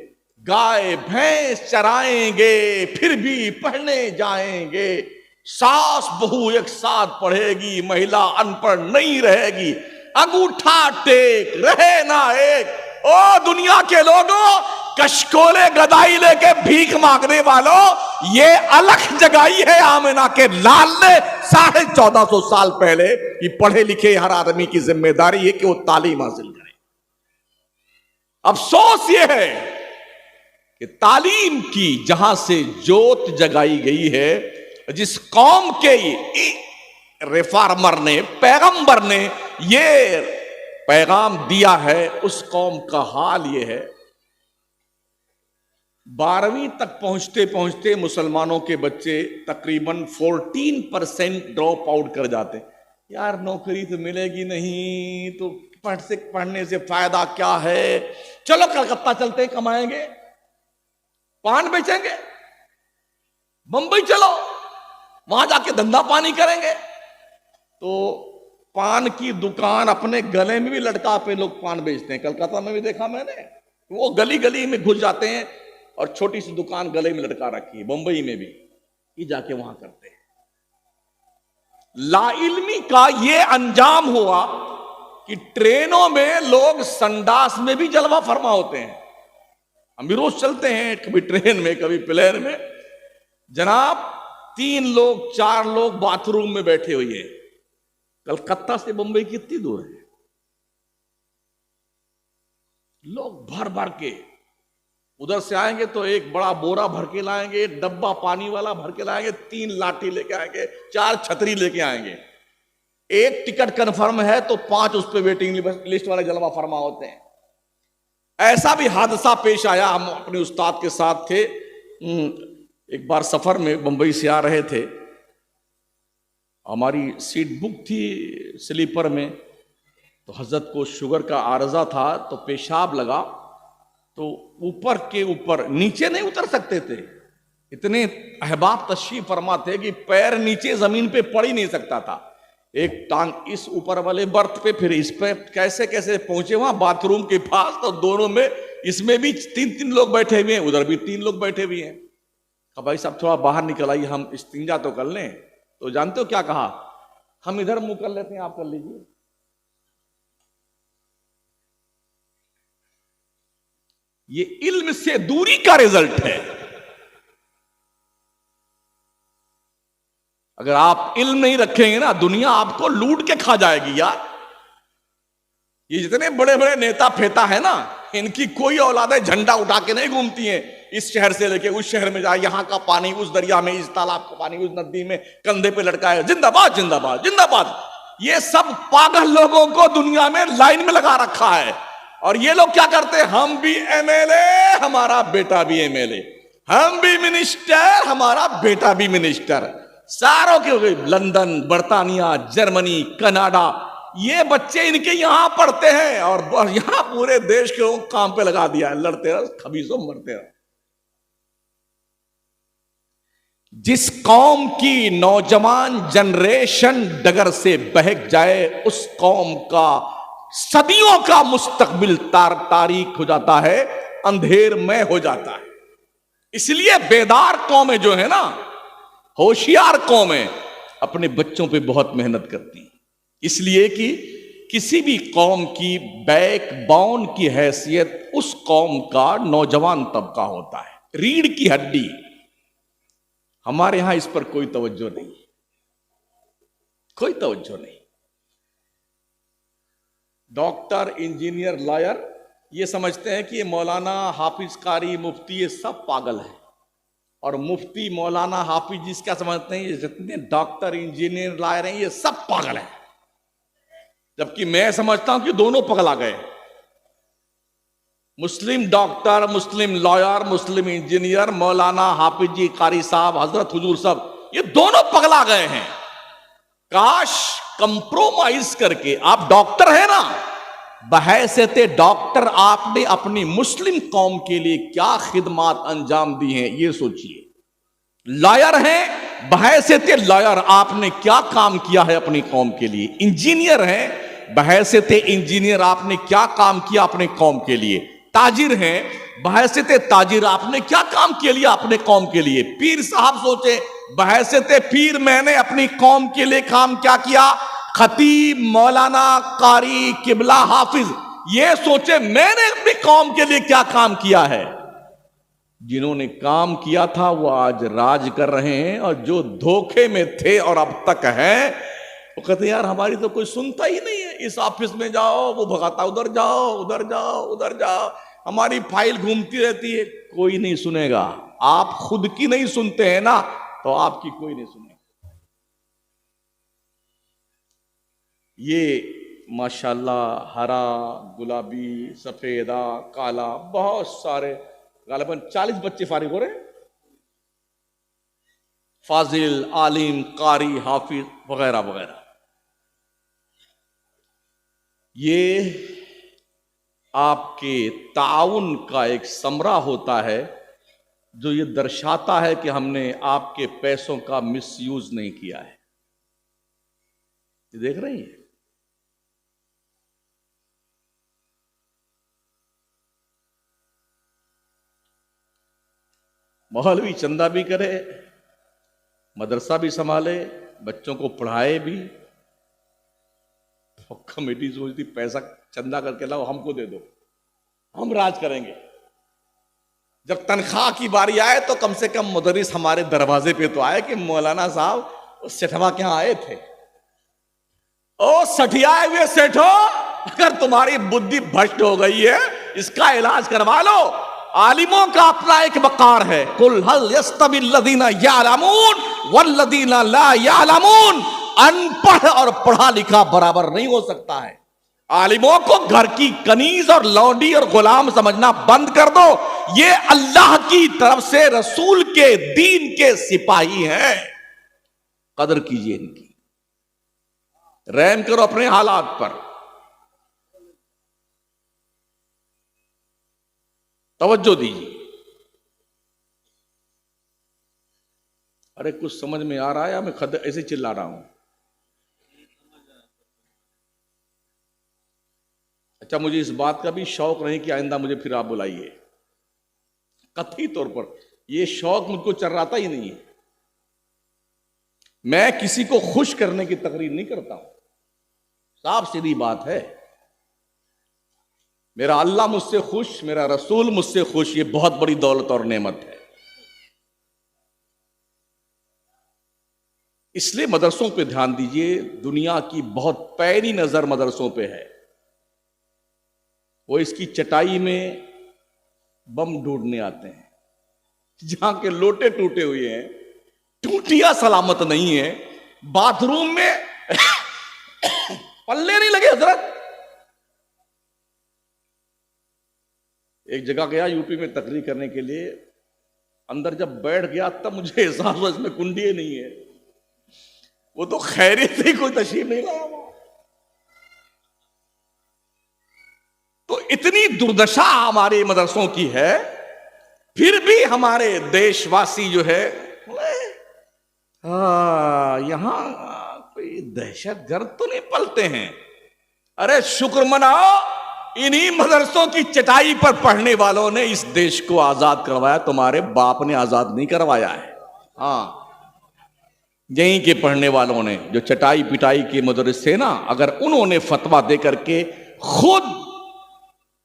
गाय भैंस चराएंगे फिर भी पढ़ने जाएंगे, सास बहू एक साथ पढ़ेगी, महिला अनपढ़ नहीं रहेगी, अंगूठा टेक रहे ना एक। ओ दुनिया के लोगों, कशकोले गदाई लेके भीख मांगने वालों, ये अलख जगाई है आमिना के लाल ने 1450 साल पहले कि पढ़े लिखे हर आदमी की जिम्मेदारी है कि वो तालीम हासिल करे। अफसोस ये है कि तालीम की जहां से जोत जगाई गई है, जिस कौम के रिफॉर्मर ने, पैगंबर ने ये पैगाम दिया है, उस कौम का हाल ये है। 12वीं तक पहुंचते पहुंचते मुसलमानों के बच्चे तकरीबन 14% ड्रॉप आउट कर जाते। यार नौकरी तो मिलेगी नहीं, तो पढ़ने से फायदा क्या है, चलो कलकत्ता चलते हैं, कमाएंगे, पान बेचेंगे, मुंबई चलो वहां जाके धंधा पानी करेंगे। तो पान की दुकान अपने गले में भी लटका पे लोग पान बेचते हैं। कलकत्ता में भी देखा मैंने, वो गली गली में घुस जाते हैं और छोटी सी दुकान गले में लटका रखी है। मुंबई में भी ये जाके वहां करते हैं। लाइल्मी का ये अंजाम हुआ कि ट्रेनों में लोग संडास में भी जलवा फरमा होते हैं। हम भी रोज चलते हैं, कभी ट्रेन में कभी प्लेन में, जनाब 3 लोग 4 लोग बाथरूम में बैठे हुए हैं। कलकत्ता से मुंबई कितनी दूर है? लोग भर भर के उधर से आएंगे तो एक बड़ा बोरा भर के लाएंगे, डब्बा पानी वाला भर के लाएंगे, 3 लाठी लेके आएंगे, 4 छतरी लेके आएंगे। एक टिकट कंफर्म है तो 5 उस पर वेटिंग लिस्ट वाले जलवा फरमा होते हैं। ऐसा भी हादसा पेश आया, हम अपने उस्ताद के साथ थे, एक बार सफर में मुंबई से आ रहे थे, हमारी सीट बुक थी स्लीपर में, तो हजरत को शुगर का आर्जा था, तो पेशाब लगा, तो ऊपर के ऊपर, नीचे नहीं उतर सकते थे, इतने अहबाब तशरीफ फरमा थे कि पैर नीचे जमीन पे पड़ ही नहीं सकता था। एक टांग इस ऊपर वाले बर्थ पे, फिर इस पे, कैसे कैसे पहुंचे वहां बाथरूम के पास, तो दोनों में, इसमें भी 3-3 लोग बैठे हुए हैं, उधर भी 3 लोग बैठे हुए हैं। कहा भाई साहब थोड़ा बाहर निकल आइए, हम इस्तिंजा तो कर लें। तो जानते हो क्या कहा? हम इधर मुंह कर लेते हैं, आप कर लीजिए। ये इल्म से दूरी का रिजल्ट है। अगर आप इल्म नहीं रखेंगे ना, दुनिया आपको लूट के खा जाएगी यार। ये जितने बड़े बड़े नेता फेता है ना, इनकी कोई औलादें झंडा उठा के नहीं घूमती हैं, इस शहर से लेके उस शहर में जाए, यहां का पानी उस दरिया में, इस तालाब का पानी उस नदी में, कंधे पे लटकाए जिंदाबाद जिंदाबाद जिंदाबाद। ये सब पागल लोगों को दुनिया में लाइन में लगा रखा है। और ये लोग क्या करते हैं? हम भी एमएलए, हमारा बेटा भी एमएलए, हम भी मिनिस्टर, हमारा बेटा भी मिनिस्टर। सारों के लंदन, बर्तानिया, जर्मनी, कनाडा, ये बच्चे इनके यहां पढ़ते हैं और यहां पूरे देश के काम पे लगा दिया है। लड़ते रहो, खबीसों मरते रहो। जिस कौम की नौजवान जनरेशन डगर से बहक जाए, उस कौम का सदियों का मुस्तकबिल तारीख हो जाता है, अंधेरमय हो जाता है। इसलिए बेदार कौमें जो है ना, होशियार कौमें अपने बच्चों पे बहुत मेहनत करती हैं। इसलिए कि किसी भी कौम की बैकबोन की हैसियत उस कौम का नौजवान तबका होता है, रीढ़ की हड्डी। हमारे यहां इस पर कोई तवज्जो नहीं, कोई तवज्जो नहीं। डॉक्टर, इंजीनियर, लॉयर ये समझते हैं कि ये मौलाना, हाफिज, कारी, मुफ्ती, ये सब पागल है। और मुफ्ती, मौलाना, हाफिज जिस क्या समझते हैं, ये जितने डॉक्टर, इंजीनियर, लॉयर हैं, ये सब पागल हैं। जबकि मैं समझता हूं कि दोनों पगला गए। मुस्लिम डॉक्टर, मुस्लिम लॉयर, मुस्लिम इंजीनियर, मौलाना, हाफिज जी, कारी साहब, हजरत हुजूर सब, ये दोनों पगला गए हैं। काश कंप्रोमाइज करके, आप डॉक्टर हैं ना, बहैसियते डॉक्टर आपने अपनी मुस्लिम कौम के लिए क्या खिदमात अंजाम दी हैं, ये सोचिए। लॉयर हैं, बहैसियते लॉयर आपने क्या काम किया है अपनी कौम के लिए। इंजीनियर हैं, बहैसियते इंजीनियर आपने क्या काम किया अपने कौम के लिए। ताजिर हैं, बहैसियते ताजिर आपने क्या काम किया लिया अपने कौम के लिए। पीर साहब सोचे, बहैसियते पीर मैंने अपनी कौम के लिए काम क्या किया। खतीब, मौलाना, कारी, किबला, हाफिज ये सोचे मैंने अपनी कौम के लिए क्या काम किया है। जिन्होंने काम किया था वो आज राज कर रहे हैं, और जो धोखे में थे और अब तक हैं, वो कहते यार हमारी तो कोई सुनता ही नहीं है। इस ऑफिस में जाओ, वो भगाता उधर जाओ, उधर जाओ, उधर जाओ, हमारी फाइल घूमती रहती है, कोई नहीं सुनेगा। आप खुद की नहीं सुनते हैं ना, तो आपकी कोई नहीं सुनेगा। ये माशाल्लाह हरा, गुलाबी, सफेदा, काला, बहुत सारे, गालिबन 40 बच्चे फारिग हो रहे हैं, फाजिल, आलिम, कारी, हाफिज वगैरह वगैरह। ये आपके ताउन का एक समरा होता है जो ये दर्शाता है कि हमने आपके पैसों का मिसयूज नहीं किया है। ये देख रही हैं? मौलवी चंदा भी करे, मदरसा भी संभाले, बच्चों को पढ़ाए भी। तो कमेटी सोचती पैसा चंदा करके लाओ, हमको दे दो, हम राज करेंगे। जब तनख्वाह की बारी आए तो कम से कम मुदर्रिस हमारे दरवाजे पे तो आए कि मौलाना साहब सेठवा क्या आए थे। ओ सठियाए हुए सेठो, अगर तुम्हारी बुद्धि भ्रष्ट हो गई है इसका इलाज करवा लो। आलिमों का अपना एक वकार है, कुल हल यस्तविल लदीना यालमून वल्लदीना ला यालमून। अनपढ़ और पढ़ा लिखा बराबर नहीं हो सकता है। आलिमों को घर की कनीज और लौंडी और गुलाम समझना बंद कर दो। ये अल्लाह की तरफ से रसूल के दीन के सिपाही हैं, कदर कीजिए इनकी, रहम करो अपने हालात पर, तवज्जो दीजिए। अरे कुछ समझ में आ रहा है या मैं खुद ऐसे चिल्ला रहा हूं? अच्छा, मुझे इस बात का भी शौक नहीं कि आइंदा मुझे फिर आप बुलाइए। कथी तौर पर यह शौक मुझको चर्राता ही नहीं है। मैं किसी को खुश करने की तकरीर नहीं करता हूं, साफ सीधी बात है। मेरा अल्लाह मुझसे खुश, मेरा रसूल मुझसे खुश, ये बहुत बड़ी दौलत और नेमत है। इसलिए मदरसों पे ध्यान दीजिए। दुनिया की बहुत पैनी नजर मदरसों पे है। वो इसकी चटाई में बम ढूंढने आते हैं, जहां के लोटे टूटे हुए हैं, टूटियां सलामत नहीं है, बाथरूम में पल्ले नहीं लगे हजरत। एक जगह गया यूपी में तकरीर करने के लिए, अंदर जब बैठ गया तब मुझे एहसास हुआ इसमें कुंडी नहीं है। वो तो खैरियत से कोई तशरीफ नहीं लाया हुआ। तो इतनी दुर्दशा हमारे मदरसों की है, फिर भी हमारे देशवासी जो है यहां कोई दहशतगर्द तो नहीं पलते हैं। अरे शुक्र मनाओ, इन्हीं मदरसों की चटाई पर पढ़ने वालों ने इस देश को आजाद करवाया, तुम्हारे बाप ने आजाद नहीं करवाया है। हाँ, यहीं के पढ़ने वालों ने, जो चटाई पिटाई के मदरस थे ना, अगर उन्होंने फतवा दे करके खुद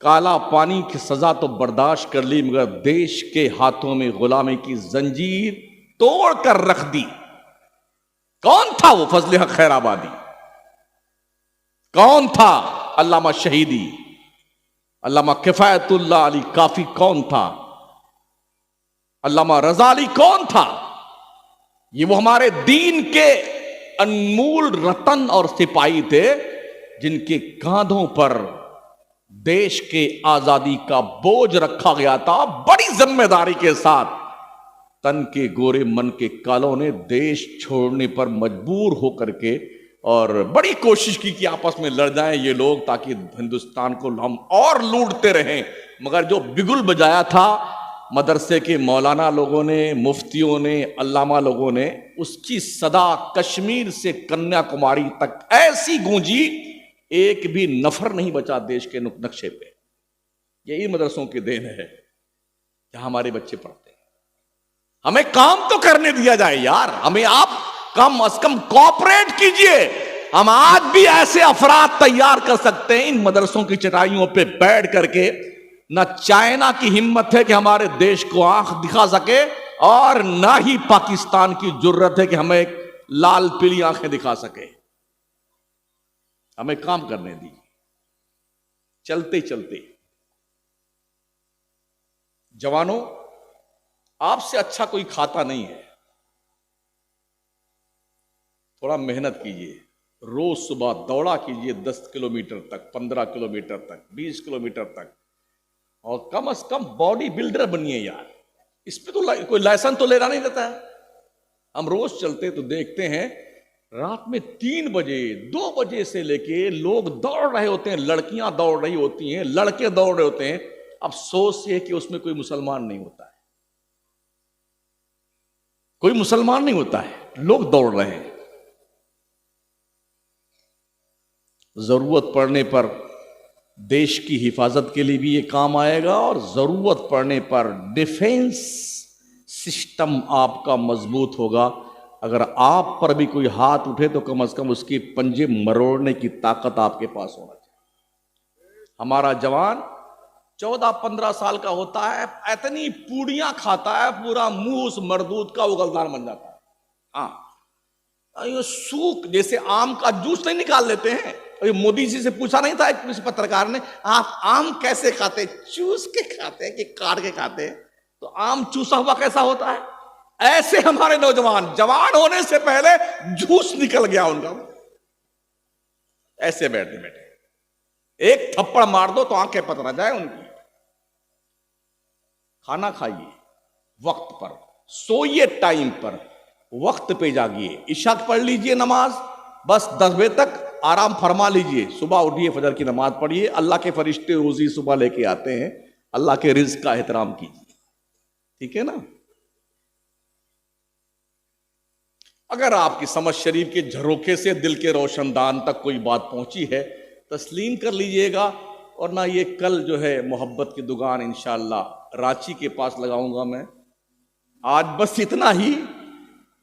काला पानी की सजा तो बर्दाश्त कर ली, मगर देश के हाथों में गुलामी की जंजीर तोड़ कर रख दी। कौन था वो फजल हक खैराबादी? कौन था अल्लामा शहीदी, अल्लामा किफायतुल्लाह अली काफी कौन था, अल्लामा रजा अली कौन था? ये वो हमारे दीन के अनमोल रतन और सिपाही थे, जिनके कांधों पर देश के आजादी का बोझ रखा गया था। बड़ी जिम्मेदारी के साथ तन के गोरे मन के कालों ने देश छोड़ने पर मजबूर होकर के, और बड़ी कोशिश की कि आपस में लड़ जाएं ये लोग, ताकि हिंदुस्तान को हम और लूटते रहें। मगर जो बिगुल बजाया था मदरसे के मौलाना लोगों ने, मुफ्तियों ने, अल्लामा लोगों ने, उसकी सदा कश्मीर से कन्याकुमारी तक ऐसी गूंजी, एक भी नफर नहीं बचा देश के नक्शे पे। यही मदरसों की देन है जहां हमारे बच्चे पढ़ते हैं। हमें काम तो करने दिया जाए यार, हमें आप कम अज कम कॉपरेट कीजिए। हम आज भी ऐसे अफराद तैयार कर सकते हैं इन मदरसों की चटाइयों पे बैठ करके। ना चाइना की हिम्मत है कि हमारे देश को आंख दिखा सके, और ना ही पाकिस्तान की जुर्रत है कि हमें लाल पीली आंखें दिखा सके। हमें काम करने दी। चलते चलते जवानों, आपसे अच्छा कोई खाता नहीं है। थोड़ा मेहनत कीजिए, रोज सुबह दौड़ा कीजिए 10 किलोमीटर तक, 15 किलोमीटर तक, 20 किलोमीटर तक, और कम से कम बॉडी बिल्डर बनिए यार। इस पे तो कोई लाइसेंस तो लेना नहीं देता है। हम रोज चलते तो देखते हैं रात में 3 बजे 2 बजे से लेके लोग दौड़ रहे होते हैं, लड़कियां दौड़ रही होती हैं, लड़के दौड़ रहे होते हैं। अफसोस ये कि उसमें कोई मुसलमान नहीं होता है, कोई मुसलमान नहीं होता है, लोग दौड़ रहे हैं। जरूरत पड़ने पर देश की हिफाजत के लिए भी ये काम आएगा, और जरूरत पड़ने पर डिफेंस सिस्टम आपका मजबूत होगा। अगर आप पर भी कोई हाथ उठे तो कम से कम उसके पंजे मरोड़ने की ताकत आपके पास होना चाहिए। हमारा जवान 14-15 साल का होता है, इतनी पूड़ियां खाता है, पूरा मुंह उस मरदूद का उगलदान बन जाता है। हाँ, ये सूख जैसे आम का जूस नहीं निकाल लेते हैं। मोदी जी से पूछा नहीं था किसी पत्रकार ने, आप आम कैसे खाते? चूस के खाते कि काट के खाते? तो आम चूसा हुआ कैसा होता है? ऐसे हमारे नौजवान जवान होने से पहले जूस निकल गया उनका, ऐसे बैठे बैठे एक थप्पड़ मार दो तो आंखें पतरा जाए उनकी। खाना खाइए वक्त पर, सोइए टाइम पर, वक्त पे जागिए, इशा पढ़ लीजिए नमाज, बस 10 बजे तक आराम फरमा लीजिए, सुबह उठिए, फजर की नमाज पढ़िए, अल्लाह के फरिश्ते रोजी सुबह लेके आते हैं, अल्लाह के रिज्क का एहतराम कीजिए, ठीक है ना। अगर आपकी समझ शरीफ के झरोखे से दिल के रोशनदान तक कोई बात पहुंची है, तस्लीम कर लीजिएगा, और ना ये कल जो है मोहब्बत की दुकान इंशाअल्लाह रांची के पास लगाऊंगा मैं। आज बस इतना ही,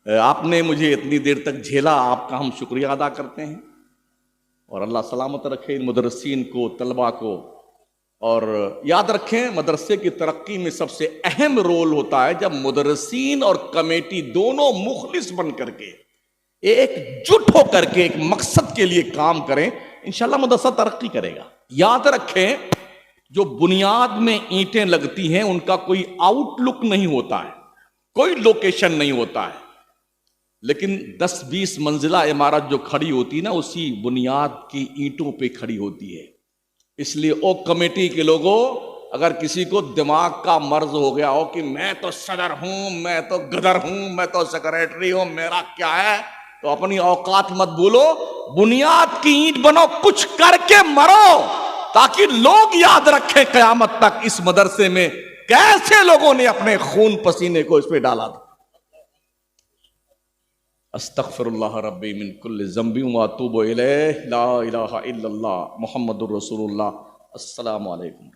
आपने मुझे इतनी देर तक झेला, आपका हम शुक्रिया अदा करते हैं, और अल्लाह सलामत रखे इन मुदर्रिसीन को, तलबा को। और याद रखें, मदरसे की तरक्की में सबसे अहम रोल होता है जब मुदर्रिसीन और कमेटी दोनों मुखलिस बन करके एकजुट होकर के एक मकसद के लिए काम करें, इंशाल्लाह मदरसा तरक्की करेगा। याद रखें, जो बुनियाद में ईंटें लगती हैं उनका कोई आउटलुक नहीं होता है, कोई लोकेशन नहीं होता है, लेकिन 10-20 मंजिला इमारत जो खड़ी होती है ना, उसी बुनियाद की ईंटों पे खड़ी होती है। इसलिए ओ कमेटी के लोगों, अगर किसी को दिमाग का मर्ज हो गया हो कि मैं तो सदर हूं, मैं तो गदर हूं, मैं तो सेक्रेटरी हूं, मेरा क्या है, तो अपनी औकात मत भूलो, बुनियाद की ईंट बनो, कुछ करके मरो, ताकि लोग याद रखें कयामत तक इस मदरसे में कैसे लोगों ने अपने खून पसीने को इस पे डाला था। अस्तगफिरुल्लाह रब्बी मिन कुल्लि ज़ंबि व अतूबु इलैहि, ला इलाहा इल्लल्लाह मुहम्मदुर रसूलुल्लाह। अस्सलामु अलैकुम।